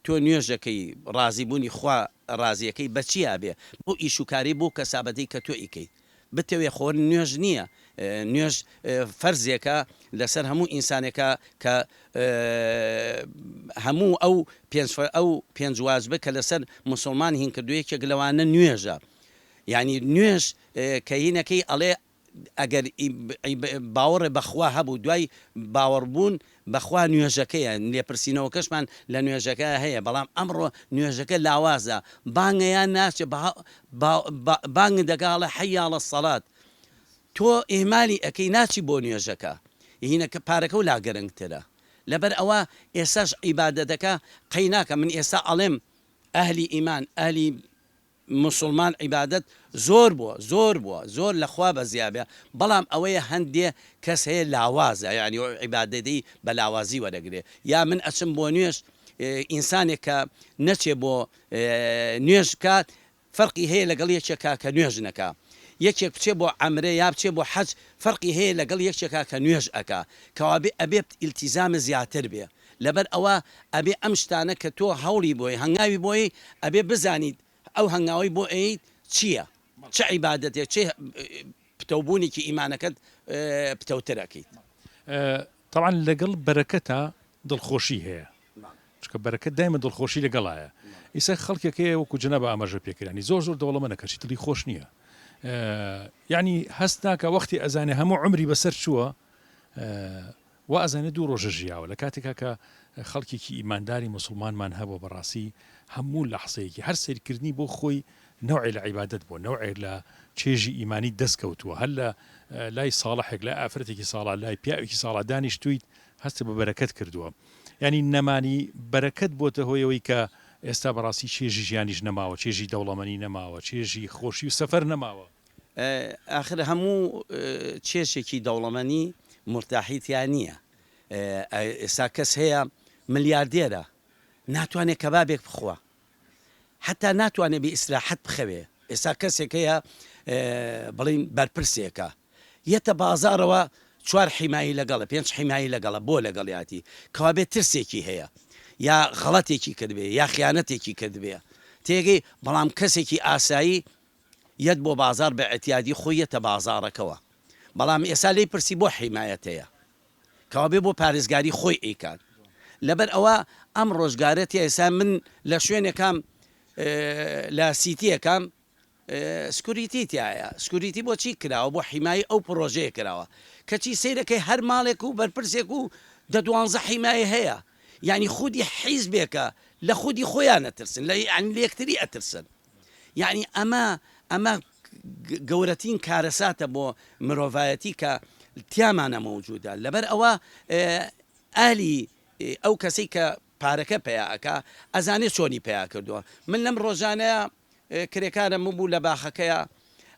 تۆ نوێژەکەی ڕازیبوونی خوا ڕازیەکەی بەچیا بێ بۆ ئیشوکاری بۆ کەسابەتی کە تۆ ئیکەیت بتەوێ خۆر نوێژ نییە نوێژ فەرزێکە لەسەر هەموو ئینسانێکە کە هەموو ئەو پێنج واجبە کە لەسەر موسڵمان هین کردوویەکێک لەوانە نوێژە یعنی نوێژ کە هینەکەی ئەڵێ ئەگەر باوەڕێ بەخوا هەبوو دوای باوەڕبوون بەخوا نوێژەکەیە لێپرسینەوە کەشمان لە نوێژەکە هەیە بەڵام ئەمڕۆ نوێژەکە لاوازە بانگەیان ناچێ بانگ دەگاڵە حەیاڵە سەڵات تۆ ئێمالی ئەەکەی ناچی بۆ نوێژەکە هینەکە پارەکە و لاگەرنگترە لەبەر ئەوە ئێساش عیبادەتەکە قەی ناکە من ئێستا ئەڵێم ئەهلی ئیمان ئەهلی مسلمان عیبادەت زۆر زۆر لەخوا بەزیابێ بەڵام ئەوەیە هەندێ کەس هەیە لاوازە یعنی عیبادەتی بە لاوازی وەرەگرێ یا من ئەچم بۆ نوێژ ئینسانێک کە نەچێ بۆ نوێژ بکات فەرقی هەیە لەگەڵ یەکێکا کە نوێژ نەکا یەکێک بچێ بۆ عەمرە یا بچێ بۆ حەج فەرقی هەیە لەگەڵ یەکێکا کە نوێژ ئەکا کەوابێ ئەبێ ئیلتیزامە زیاتر بێ لەبەر ئەوە ئەبێ ئەم شتانە کە تۆ هەوڵی بۆی هەنگاوی بۆی ئەبێ بزانیت ئەو هەنگاوی بۆ ئەیت چییە چه عیبادەتێک چه پتەوبوونێکی ئیمانەکەت پتەوترەکەیت طبعا لەگەڵ بەرەکەتە دڵخۆشی هەیە چکە بەرەکەت دایمە دڵخۆشی لەگەڵایە ئیسا خەڵکێکەیە وەکو جەنابە ئاماژە پێکرانی زۆر دەوڵەمەنە کەچی دڵی خۆش نییە یعنی هەست ناکە وەختی ئەزانێ هەموو عمری بەسەر چووە و ئەزانێ 2 ڕۆژە ژیاوە لە کاتێکا کە خەڵکێکی ئیمانداری مسلمانمان هەبوو بەڕاستی هەموو لە حسەیەکی هەر سیرکردنی بۆ خۆی نوعی لە عیبادەت بۆ نوعی لە چێژی ئیمانی دەستکەوتووە هەر لە لای ساڵحێک لە ئافرەتێکی ساڵا لای پیاوێکی ساڵا دانیشتویت هەست بە بەرەکەت کردووە ینی نەمانی بەرەکەت بۆتە هۆیەوەی کە ئێستا بەڕاستی چێژی ژیانیش نەماوە چێژی دەوڵەمەنی نەماوە چێژی خۆشی و سەفەر نەماوە ئاخر هەموو چێشێکی دەوڵەمەنی مرتاحیتیان نییە ئێستا کەس هەیە ملیاردێرە ناتوانێت کەبابێک بخوا حتا ناتوانێت بە ئیسراحەت بخەوێ ئێستا کەسێک هەیە بڵین بەرپرسێکە یەتە بازارەوە 4 حیمایی لەگەڵە 5 حیمایی لەگەڵە بۆ لەگەڵیاتی کەوابێت ترسێکی هەیە یا غەڵەتێکی کردبێ یا خیانەتێکی کردبێ تێگەی بەڵام کەسێکی ئاسایی یەت بۆ بازار بە ئەتیادی خۆی یەتە بازارەکەەوە بەڵام ئێستا لی پرسی بۆ حیمایەت هەیە کەوابێ بۆ پارێزگاری خۆی ئەیکات لەبەر ئەوە ئەم ڕۆژگارەتی ئێستا من لە شوێنێکام لە سیتیەکەم سکوریتیایە سکوریتی بۆچی کراوە بۆ حیمایی ئەو پرۆژەیە کراوە کەچی سیرەکەی هەر ماڵێک و بەرپرسێک و 12 حیمایی هەیە یعنی خودی حیزبێکە لە خودی خۆیان نەترسن لە یەکتری ئەترسن یعنی ئەمە گەورەترین کارەساتە بۆ مرۆڤایەتی کە تیامانە مەوجودە لەبەر ئەوە ئالی ئەو کەسەی کە پارەکە پێیاکە ئەزانێت چۆنی پێیا کردووە من لەم ڕۆژانەیە کرێکارە مبوو لە باخەکەیە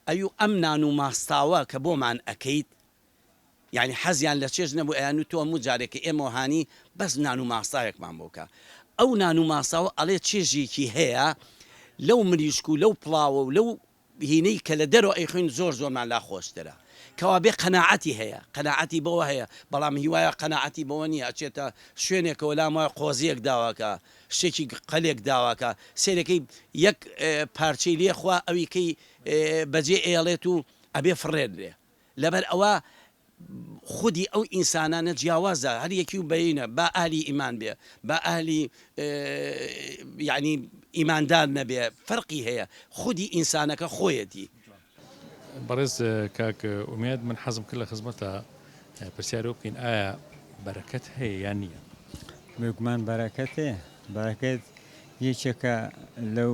ئەو ئەم نان و ماستاوە کە بۆمان ئەەکەیت یعنی حەزیان لە چێژ نەبوو ئەیان و تۆ هەموو جارێکی ئێمە هاانی بەس نان و ماستاوێکمان بۆکە ئەو نان و ماساوە ئەڵێ چێژێکی هەیە لەو مریشک و لەو پڵاوە و لەو هینەی کە لە دەرەوە ئەیخوین زۆرمان لا خۆشترە کەوا بێ قەناعەتی هەیە قەناعەتی بەوە هەیە بەڵام هیوایە قەناعەتی بەوە نیە ئەچێتە شوێنێکەوە لام وایە قۆزیەک داواکە شتێکی قەلێک داواکە سێرەکەی یەک پارچەی لێخوا ئەویکەی بەجێ ئێڵێت و ئەبێ فڕێت لێ لەبەر ئەوە خودی ئەو ئینسانانە جیاوازە هەر یەکی و بەینە با ئالی ئیمان بێ با ئالی یعنی ئیماندار نەبێ فەرقی هەیە خودی ئینسانەکە خۆیەتی بەڕێز کاک ئومێد من حەزم کرد لە خزمەتە پرسیارە بکەین ئایا بەرەکەت هەیە یان نییە بێگومان بەرەکەتێ بەرەکەت یەکێکە لەو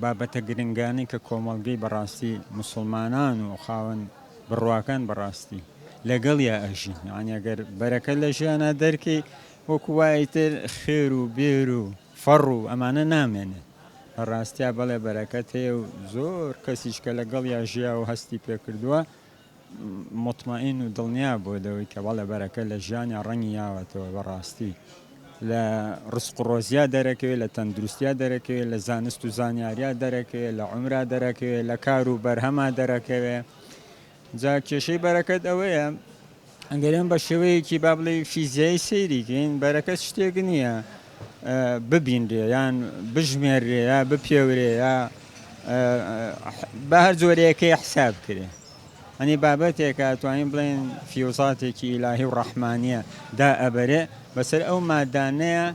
بابەتە گرنگانی کە کۆمەڵگەی بەڕاستی مسلمانان و خاوەن بڕواکان بەڕاستی لەگەڵ یا ئەژین یعنی ئەگەر بەرەکە لە ژیانە دەرکەی وەکو وایتر خێر و بێر و فەڕ و ئەمانە نامێنێت ڕاستیا بەڵێ بەرەکەت هەیە و زۆر کەسیش کە لەگەڵ یا ژیا و هەستی پێکردووە مطمئین و دڵنیا بۆ دەوەی کە بەڵێ بەرەکە لە ژیانی ڕەنگی یاوەتەوە بەڕاستی لە ڕسق و ڕۆزیا دەرەکەوێت لە تەندروستیا دەرەکەوێت لە زانست و زانیاریا دەرەکەوێت لە عومرا دەرەکەوێت لە کار و بەرهەما دەرەکەوێت جا کێشەی بەرەکەت ئەوەیە ئەگەرێن بە شێوەیەکی با بڵێ فیزیایی سەیریکەین بەرەکەت شتێک نییە ببینرێ یان بژمێرێ یا بپێورێ یا بە هەر جۆرەیەکەی حساب کرێ ئەنی بابەتێکە توانین بڵێن فیوزاتێکی ئیلاهی و ڕەحمانیە دا ئەبەرێ بەسەر ئەو مادانەیە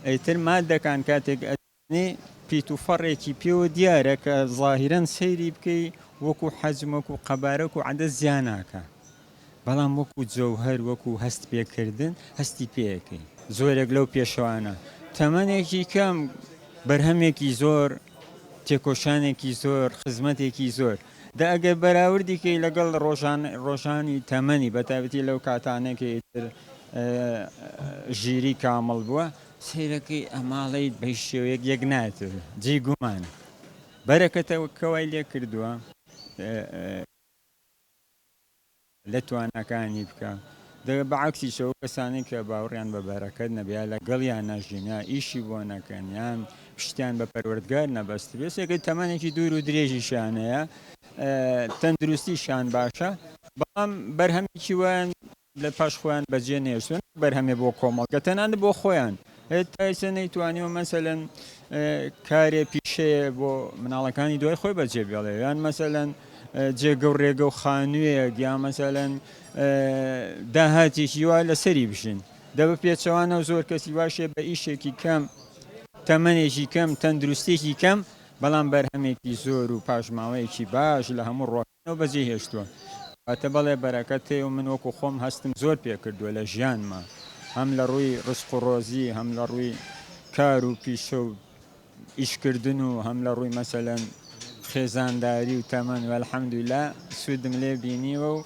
ئەیتر مادەکان کاتێک ئەدنی پیت و فەڕێکی پێوە دیارە کە ظاهیرەن سەیری بکەی وەکو حەجم وەکو قەبارەک و عەدە زیاناکە بەڵام وەکو جەوهەر وەکو هەست پێکردن هەستی پێەکەی زۆرێک لەو پێشەوانە تەمەنێکی کەم بەرهەمێکی زۆر تێکۆشانێکی زۆر خزمەتێکی زۆر دا ئەگەر بەراوردیکەی لەگەڵ ڕۆژانی تەمەنی بەتابەتی لەو کاتانێکی تر ژیری کامەڵ بووە سیرەکەی ئەماڵەی بەی شێوەیەک یەک ناتر جێ گومانە بەرەکەتەوە کەوای لێ کردووە لە توانەکانی بکە دەگە بەعکسی شەو کەسانی کە باوەڕیان بە بەرەکەت نەبیان لەگەڵیان نەژینە ئیشی بۆ نەکەن یان پشتیان بە پەروەردگار نەبەست بێسێکە تەمەنێکی دوور و درێژیشانەیە تەندروستیشان باشە بەڵام بەرهەمێکی وایان لە پاش خۆیان بەجێ نێشتون بەرهەمێ بۆ کۆمەڵگە تەنانە بۆ خۆیان تایسە نەیتوانیوە مەسەلەن کارێ پیشەیە بۆ مناڵەکانی دوای خۆی بەجێ بێڵێ یان مەسەلەن جێگە و ڕێگە و خانوویەک یا مەسەلەن داهاتێکی وای لەسەری بشین دەبە پێچەوانە و زۆر کەسی واشێ بە ئیشێکی کەم تەمەنێکی کەم تەندروستێکی کەم بەڵام بەرهەمێکی زۆر و پاشماوەیەکی باش لە هەموو ڕۆکەوە بەجێ هێشتووە واتە بەڵێ بەرەکەت هەیە و من وەکو خۆم هەستم زۆر پێکردووە لە ژیانمە هەم لە ڕووی ڕسق و ڕۆزی هەم لە ڕووی کار و پیشە و ئیشکردن و هەم لە ڕووی مەسەلەن خێزانداری و تەمەن وەلحەمدوللا سوودم لێ بینیوە و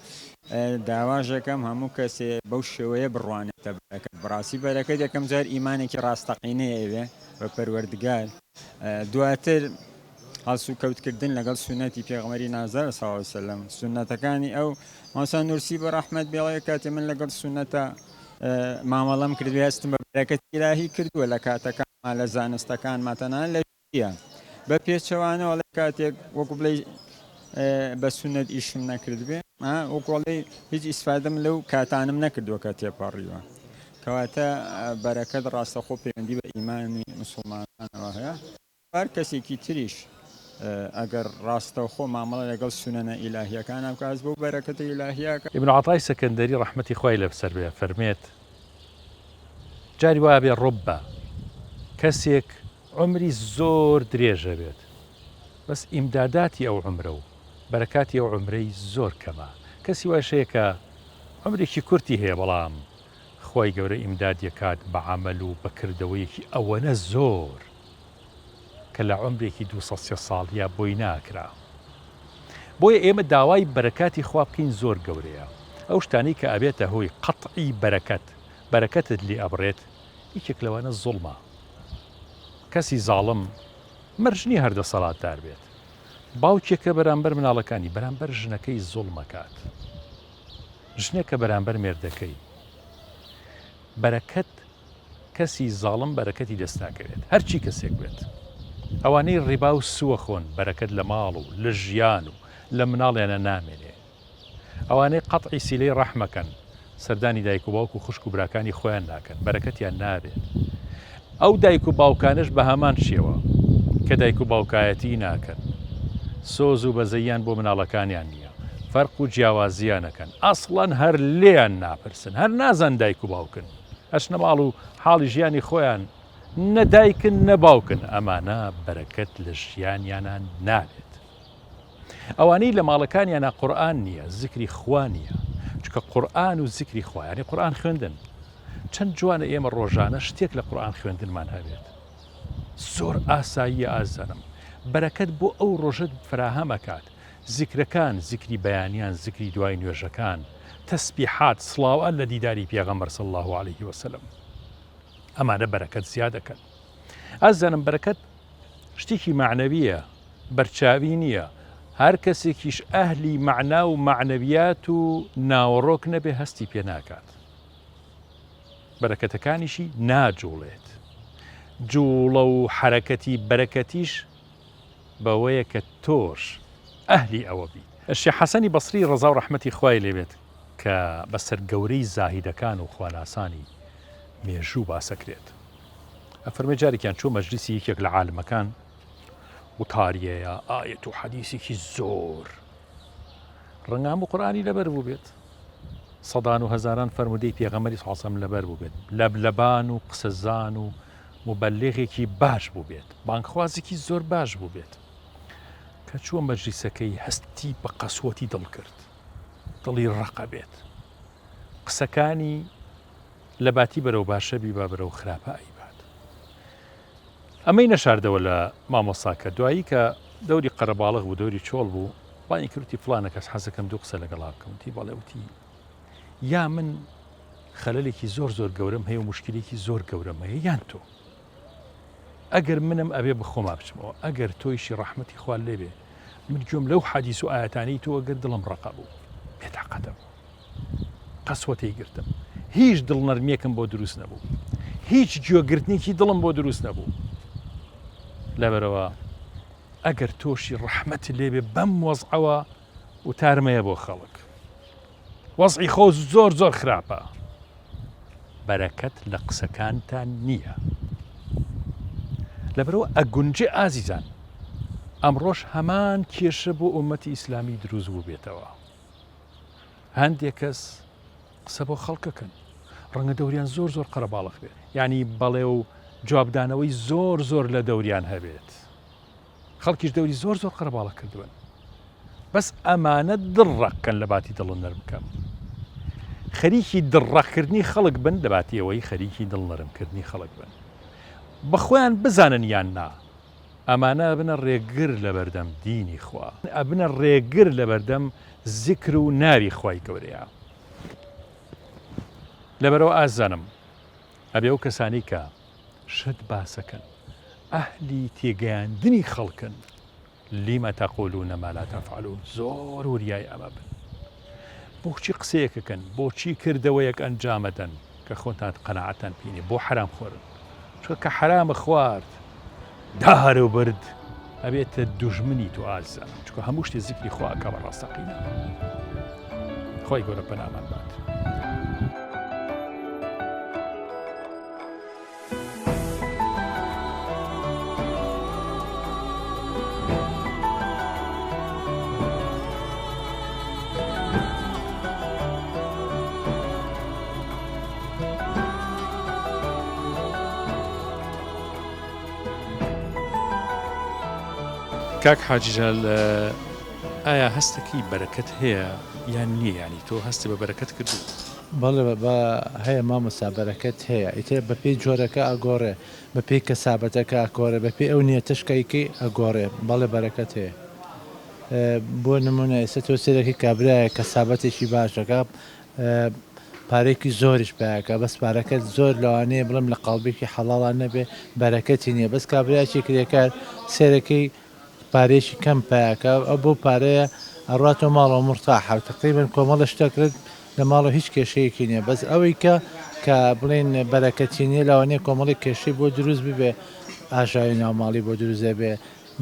داواژەکەم هەموو کەسێ بەو شێوەیە بڕوانێتە بەرەکەت بڕاستی بەرەکەت یەکەم جار ئیمانێکی ڕاستەقینەیەوێ بە پەروەردگار دواتر هەڵسو کەوتکردن لەگەڵ سونەتی پێغەمبەری نازدار سەڵڵاهو عەلەیهی وسەلەم سونەتەکانی ئەو مامۆستا نورسی بە ڕەحمەت بێڵێ کاتێ من لەگەڵ سونەتە مامەڵەم کردوێ هەستم بە بەرەکەت ئیلاهی کردووە لە کاتەکانمان لە زانستەکانمان تەنانەت لە ژیە بە پێچەوانەوە لە کاتێک وەکو بڵێ بە سونەت ئیشم نەکردبێ وەکوڵی هیچ ئیسفادەم لەو کاتانم نەکردووە کە تێپەڕیوە کەواتە بەرەکەت ڕاستەخۆ پەیوەندی بە ئیمانی موسڵمانانەوە هەیە هەر کەسێکی تریش ئەگەر ڕاستەوخۆ مامەڵە لەگەڵ سونەنە ئیلاهیەکانە بکات بۆ بەرەکەتە ئیلاهیەکە ابن عەتای سەکەندەری ڕەحمەتی خوای لەسەر بێ فەرمێت جاری وایە بێ ڕوبە کەسێک عمری زۆر درێژە بێت بەس ئیمداداتی ئەو عمرە و بەرەکاتی ئەو عمرەی زۆر کەمە کەسی واشەیەکە عمرێکی کورتی هەیە بەڵام خۆی گەورە ئیمدادیەکات بە عەمەل و بەکردەوەیەکی ئەوەنە زۆر کە لە عمرێکی 200 ساڵیە بۆی ناکرا بۆیە ئێمە داوای بەرەکاتی خوا بکەین زۆر گەورەیە ئەو شتانی کە ئەبێتە هۆی قەتعی بەرەکەتت لێ ئەبڕێت یەکێک لەوانە زوڵمە کەسی زاڵم مەرجنی هەردە سەڵاتدار بێت باوکێکە بەرامبەر مناڵەکانی بەرامبەر ژنەکەی زوڵمەکات ژنێکە بەرامبەر مێردەکەی بەرەکەت کەسی زاڵم بەرەکەتی دەستناکەوێت هەرچی کەسێک بێت ئەوانەی ڕیبا و سووە خۆن بەرەکەت لە ماڵ و لە ژیان و لە مناڵیانە نامێنێ ئەوانەی قەتعی سیلەی ڕەحمەکەن سەردانی دایک و باوک و خوشک و براکانی خۆیان ناکەن بەرەکەتیان نابێت ئەو دایک و باوکانش بە هەمان شێوە کە دایک و باوکایەتی ناکەن سۆز و بەزەیان بۆ مناڵەکانیان نییە فەرق و جیاوازیانەکەن ئەسڵەن هەر لێیان ناپرسن هەر نازان دایک و باوکن ئەچنە ماڵ و حاڵی ژیانی خۆیان نەدایکن نەباوکن ئەمانە بەرەکەت لە ژیانیانان نابێت ئەوانەی لە ماڵەکانیانە قورئان نییە زیکری خوا نییە چکە قورئان و زیکری خوایانی قورئان خوێندن چەند جوانە ئێمە ڕۆژانە شتێک لە قورئان خوێندنمان هەبێت زۆر ئاساییە ئازانم بەرەکەت بۆ ئەو ڕۆژت فراهەمەکات زیکرەکان زیکری بەیانیان زیکری دوای نوێژەکان تەسبیحات سڵاوات لە دیداری پێغەمبەر صلی الله عليه وسلم ئەمانە بەرەکەت زیادەکەن ئازانم بەرەکەت شتێکی معنەویە بەرچاوی نییە هەر کەسێکیش ئەهلی مەعنا و معنەویات و ناوەڕۆک نەبێ هەستی پێ ناکات بەرەکەتەکانیشی ناجوڵێت جوڵە و حرەکەتی بەرەکەتیش بەوەیە کە تۆش ئەهلی ئەوە بی ئەشی حەسەنی بەسری ڕەزا و ڕەحمەتی خوای لێبێت کە بەسەر گەورەی زاهیدەکان و خواناسانی مێژوو باسەکرێت ئەفەرمێ جارێکیان چوو مەجلیسی یەکێک لە عالمەکان وتاریەیە ئایەت و حەدیسێکی زۆر ڕەنگام و قورئانی لەبەر بوو بێت سەدان و هەزاران فەرمودەی پێغەمبەری صلی الله عەلەیهی وسەلەم لەبەر بوو بێت لەبلەبان و قسەزان و مبەلێغێکی باش بوو بێت بانگخوازێکی زۆر باش بوو بێت کە چووە مەجلیسەکەی هەستی بە قەسوەتی دڵ کرد دڵی ڕەقە بێت قسەکانی لە باتی بەرەو باشەبی با بەرەو خراپە ئەیبات ئەمەی نەشاردەوە لە مامۆساکە دوایی کە دەوری قەرەباڵغ بوو دەوری چۆڵ بوو بانی کردی فلانە کەس حەزەکەم دوو قسە لەگەڵا بکەم وتی بەڵێ وتی یا من خەلەلێکی زۆر زۆر گەورەم هەیە و مشکلێکی زۆر گەورەم هەیە یان تۆ ئەگەر منم ئەبێ بخۆما بچمەوە ئەگەر تۆیشی ڕەحمەتی خوا لێبێ من گوێم لەو حەدیث و ئایەتانەی تۆ ئەگەر دڵم ڕەقە بوو بێتاقەتە بوو قەسوەتەی گرتم هیچ دڵنەرمیەکم بۆ دروست نەبوو هیچ گوێگرتنێکی دڵم بۆ دروست نەبوو لەبەرەوە ئەگەر تۆشی ڕەحمەت لێبێ بەم وەزعەوە وتارمەیە بۆ خەڵک وەزعی خۆ زۆر زۆر خراپە بەرەکەت لە قسەکانتان نییە لەبەرەوە ئەگونجێ ئازیزان ئەمڕۆژ هەمان کێشە بۆ ئومەتی ئیسلامی دروست بوو بێتەوە هەندێک کەس قسە بۆ خەڵکەکەن ڕەنگە دەوریان زۆر زۆر قەرەباڵغ بێت یعنی بەڵێ و جوابدانەوەی زۆر زۆر لە دەوریان هەبێت خەڵکیش دەوری زۆر زۆر قەرەباڵغ کردوون بەس ئەمانە دڕەقکەن لە باتی دڵ نەرمکەم خەریکی دڕەقکردنی خەڵک بن لە باتی ئەوەی خەریکی دڵ نەرمکردنی خەڵک بن بەخۆیان بزانن یان نا ئەمانە بنە ڕێگر لە بەردەم دینی خوا ئەبنە ڕێگر لە بەردەم زیکر و ناوی خوای گەورەیە لەبەرەوە ئازانم ئەبێ ئەو کەسانی کە شت باسەکەن ئەهلی تێگەیاندنی خەڵکن لیمە تەقولون ما لا تەفعلون زۆر وریای ئەمە بن بۆچی قسەیەکەکەن بۆچی کردەوەیەک ئەنجامەدەن کە خۆتان قەناعەتان پێنێ بۆ حرام خۆرن چونکە کە حرامە خوارد دارە و برد ئەبێتە دوژمنی تو ئازان چونکە هەموو شتێ زیکری خوا ئەکا بە ڕاستەقینە خۆی گەورە پەنامان بات کاک حاجیجال ئایا هەستێکی بەرەکەت هەیە یان نییە ینی تۆ هەستی بە بەرەکەت کردو بەڵێ بە هەیە مامۆستا بەرەکەت هەیە ئیتر بە پێی جۆرەکە ئەگۆڕێ بە پێی کەسابەتەکە ئەگۆڕێ بە پێی ئەو نیەتەشکایکی ئەگۆڕێ بەڵێ بەرەکەت هەیە بۆ نمونە ئێستا تۆ سێرەکی کابرایە کەسابەتێکی باشەکە پارێکی زۆریش بەیەکە بەس پارەکەت زۆر لەوانەیە بڵم لە قەڵبێکی حەڵاڵان نەبێ بەرەکەتی نییە بەس کابراایکی کرێکار سێرەکەی پارێکی کەم پایەکە ئەو بۆ پارەیە ئەڕاتۆ ماڵەوە مرتاحە تقریبن کۆمەڵە شتەکرێت لە ماڵەوە هیچ کێشەیەکی نییە بەس ئەوەی کە بڵێن بەرەکەتی نییە لەوانەیە کۆمەڵی کێشەی بۆ دروست ببێ ئاژاوی ناوماڵی بۆ دروست دەبێ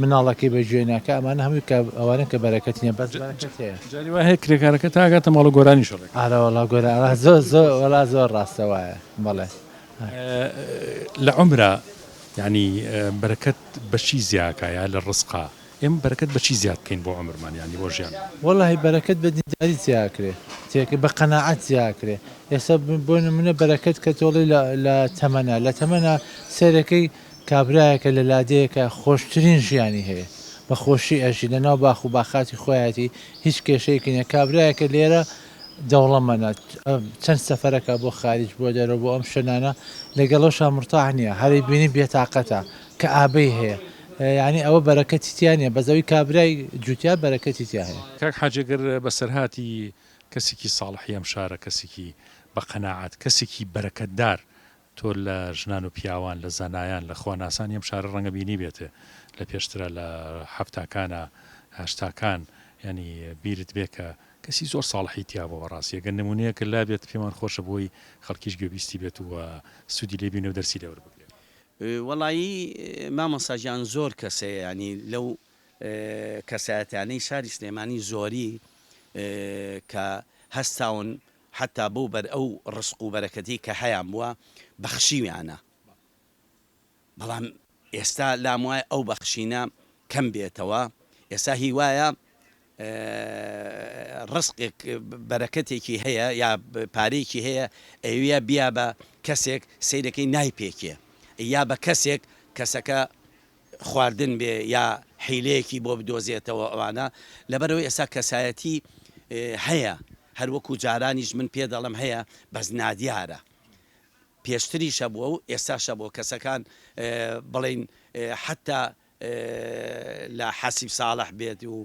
مناڵەکەی بەگوێناکە ئەمانە هەمووی ئەوانە کە بەرەکەتینە بەس بەرەکەت هەیە جاری وا هەیە کرێکارەکە تاگاتە ماڵە گۆرانی شەڕێک ئارەوەڵا گۆرە زۆر ڕاستەوایە بەڵێ لە عمرە ینی بەرەکەت بەچی زیاکایە لە ڕزقا ئێمە بەرەکەت بەچی زیاد بکەین بۆ عمرمان ینی بۆ ژیان وەڵی بەرەکەت بە دینداری زیاکرێ تێکە بە قەناعەت زیاکرێ ئێستا بۆ نمونە بەرەکەت کە تۆڵی لە تەمەنە سەرەکەی کابرایەکە لە لادەیەکە خۆشترین ژیانی هەیە بە خۆشی ئەژی لە ناو باخ و باخاتی خۆیەتی هیچ کێشەیەکی نیە کابرایەکە لێرە دەوڵەمەە چەند سەفەرەکە بۆ خارج بۆ دەرەوە بۆ ئەم شوێنانە لەگەڵەوەشان مرتاح نییە هەری بینی بێتاقەتە کە ئابەی هەیە ینی ئەوە بەرەکەتی تیانە بەزەوی کابرای جوتیا بەرەکەتی تیا هەیە کاک حاجەگەر بەسەرهاتی کەسێکی ساڵحی ئەم شارە کەسێکی بە قەناعەت کەسێکی بەرەکەتدار تۆ لە ژنان و پیاوان لە زانایان لە خواناسان ئەم شارە ڕەنگە بینی بێتێ لە پێشترە لە هەفتاکانە هەشتاکان ینی بیرت بێ کە کەسی زۆر ساڵحی تیا بۆ بەڕاستی گەن نمونەیەکە لا بێت پێمان خۆشە بۆی خەڵکیش گوێبیستی بێت و سوودی لێ بینە و دەرسی لێوە بگرێت وەڵایی مامۆساژیان زۆر کەسەیە ینی لەو کەسایەتیانەی شاری سلێمانی زۆری کە هەستاون حتا بۆ بەر ئەو ڕسق و بەرەکەتی کە هەیان بووە بەخشیویانە بەڵام ئێستا لام وایە ئەو بەخشینە کەم بێتەوە ئێستا هی وایە ڕسقێک بەرەکەتێکی هەیە یا پارەیەکی هەیە ئەوە بیا بە کەسێک سیرەکەی نایپێکێ یا بە کەسێک کەسەکە خواردن بێ یا حیلەیەکی بۆ بدۆزێتەوە ئەوانە لەبەرەوەی ئێستا کەسایەتی هەیە هەروەکو جارانیش من پێ دەڵم هەیە بەس نادیارە پێشتریشە بووە و ئێستاشە بۆ کەسەکان بڵین حتا لە حەسیب ساڵح بێت و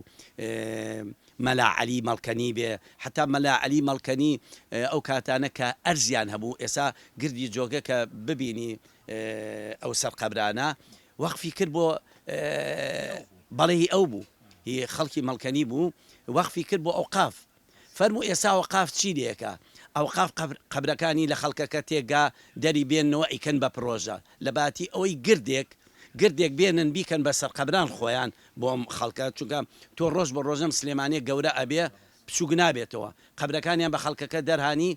مەلا عەلی مەڵکەنی بێ حتا مەلا عەلی مەڵکەنی ئەو کاتانە کە ئەرزیان هەبوو ئێستا گردی جۆگە کە ببینی ئەو سەرقەبرانە وەقفی کرد بۆ بەڵێ ئەو بوو هی خەڵکی مەڵکەنی بوو وەقفی کرد بۆ ئەوقاف فەرموو ئێستا ئەوقاف چی لێکە ئەوقاف قەبرەکانی لە خەڵکەکە تێگا دەری بێنەوە ئیکەن بە پرۆژە لە باتی ئەوەی گردێک بێنن بیکەن بە سەرقەبران خۆیان بۆ ئەم خەڵکە چونکە تۆ ڕۆژ بە ڕۆژەم سلێمانێک گەورە ئەبێ بچووک نابێتەوە قەبرەکانیان بە خەڵکەکە دەرهانی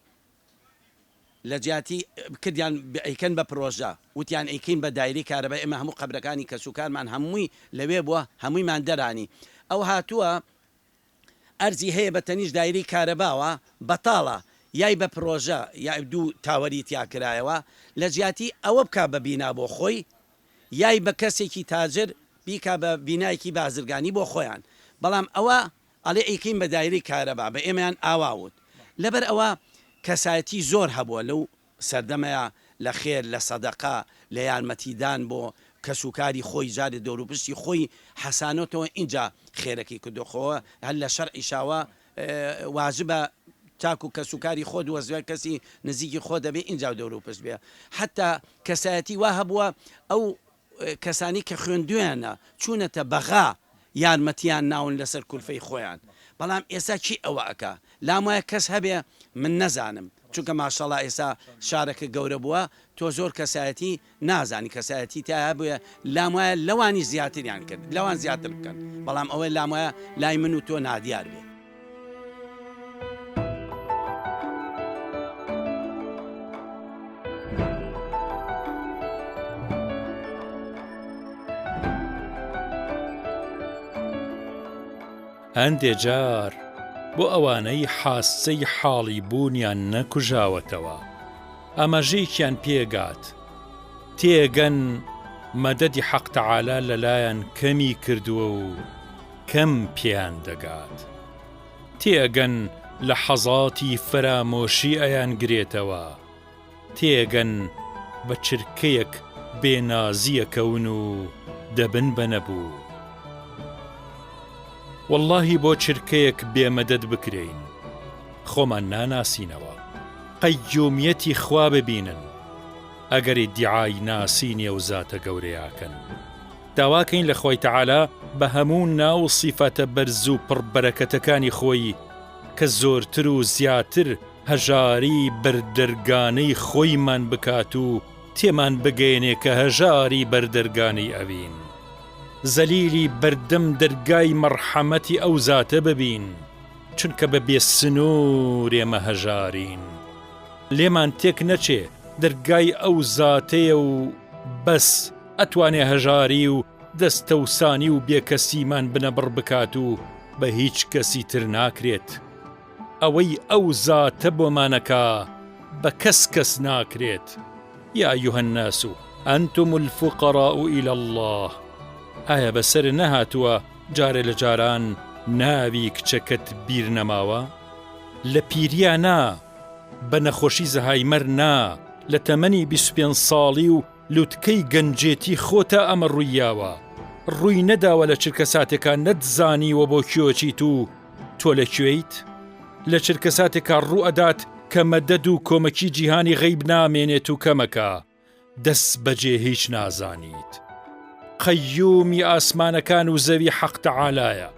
لە جیاتی کردیان ئەیکەن بە پرۆژە وتیان ئەیکەین بە دایری کارەبە ئێمە هەموو قەبرەکانی کەسوکارمان هەمووی لەوێ بووە هەموویمان دەرانی ئەو هاتووە ئەرزی هەیە بە تەنیش دایری کارەباوە بەتاڵە یای بە پرۆژە یا دوو تاوەری تیاکرایەوە لە جیاتی ئەوە بک بە بینا بۆ خۆی یای بە کەسێکی تاجر بیکا بە بینایکی بازرگانی بۆ خۆیان بەڵام ئەوە ئەڵێ ئەیکەین بە دایری کارەبا بە ئێمەیان ئاواوت لەبەر ئەوە کەسایەتی زۆر هەبووە لەو سەردەمەیە لە خێر لە سەدەقا لە یارمەتیدان بۆ کەسوکاری خۆی جارێ دەوروپشتی خۆی حەسانەتەوە اینجا خێرەکەی کردوخۆوە هەر لە شەرعی شاوە واجبە تاکو کەسوکاری خۆ وەزوای کەسی نزیکی خۆ دەبێ اینجا دەوروپشت بێ حتا کەسایەتی وا هەبووە ئەو کەسانی کە خوێندویانە چوونەتە بەغا یارمەتیان ناون لەسەر کولفەی خۆیان بەڵام ئێستا چی ئەوە ئەکا لام وایە کەس هەبێ من نەزانم چونکە ماشەڵا ئێستا شارەکە گەورە بووە تۆ زۆر کەسایەتی نازانی کەسایەتی تا هەبووە لام وایە لەوانی زیاتریان کرد لەوان زیاتر بکەن بەڵام ئەوەی لام وایە لای من و تۆ نادیار بێ هەندێ جار بۆ ئەوانەی حاسەی حاڵی بوونیان نەکوژاوەتەوە ئەمەژەیەکیان پێگات تێگەن مەدەدی حەق تەعالا لەلایەن کەمی کردووە و کەم پێیان دەگات تێگەن لە حەزاتی فەرامۆشی ئەیان گرێتەوە تێگەن بە چرکەیەک بێنازیەکەون و دەبن بە نەبوو واللهی بۆ چرکەیەک بێمەدەد بکرێین خۆمان ناناسینەوە قەیومیەتی خوا ببینن ئەگەر ئیدعای ناسینیە و زاتە گەورەیاکەن داواکەین لە خۆی تەعالا بە هەموو ناو سیفەتە بەرز و پڕبەرەکەتەکانی خۆی کە زۆرتر و زیاتر هەژاری بەردەرگانەی خۆیمان بکات و تێمان بگەێنێ کە هەژاری بەردەرگانەی ئەوین زەلیلی بەردەم دەرگای مەرحەمەتی ئەو زاتە ببین، چونکە بە بێسنوور ئێمە هەژارین. لێمان تێک نەچێ دەرگای ئەو زاتەیە و بەس ئەتوانێ هەژاری و دەستە و سانی و بێکەسیمان بنەبڕ بکات و بە هیچ کەسی تر ناکرێت. ئەوەی ئەو زاتە بۆمانەکە بە کەس ناکرێت. یا ئەیوهە الناس ئەنتم الفقراء إلى الله. ئایا بەسەر نەهاتووە جارێ لە جاران ناوی کچەکەت بیر نەماوە؟ لە پیریا نا، بە نەخۆشی زەهایمەر نا، لە تەمەنی 25 ساڵی و لوتکەی گەنجێتی خۆتە ئەمە ڕوویاوە. ڕووی نەداوە لە چرکە ساتێکە نەتزانیوە بۆ کێوەچیت و تۆ لەکوێیت؟ لە چرکە ساتێکە ڕوو ئەدات کە مەدەد و کۆمەکی جیهانی غەیب نامێنێت و کەمەکە دەست بەجێ هیچ نازانیت. قەیومی ئاسمانەکان و زەوی حەق تەعالایە.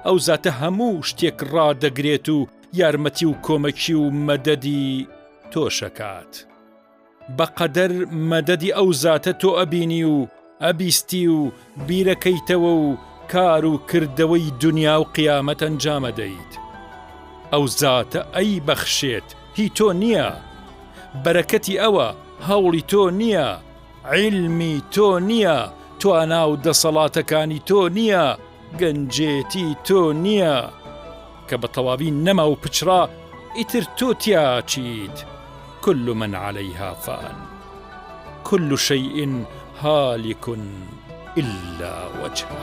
ئەو زاتە هەموو شتێک ڕادەگرێت و یارمەتی و کۆمەکی و مەدەدی تۆشەکات. بەقەدەر مەدەدی ئەو زاتە تۆ ئەبینی و ئەبیستی و بیرەکەیتەوە و کار و کردەوەی دنیا و قیامەت ئەنجامەدەیت. ئەو زاتە ئەی بەخشێت، هی تۆ نییە. بەرەکەتی ئەوە هەوڵی تۆ نییە، عیلمی تۆ نییە، توانا و دەسەڵاتەکانی تۆ نییە، گەنجێتی تۆ نییە کە بە تەواوی نەما و پچرا ئیتر تۆ تیاچیت. كل من عليها فان، كل شيء هالك إلا وجهه.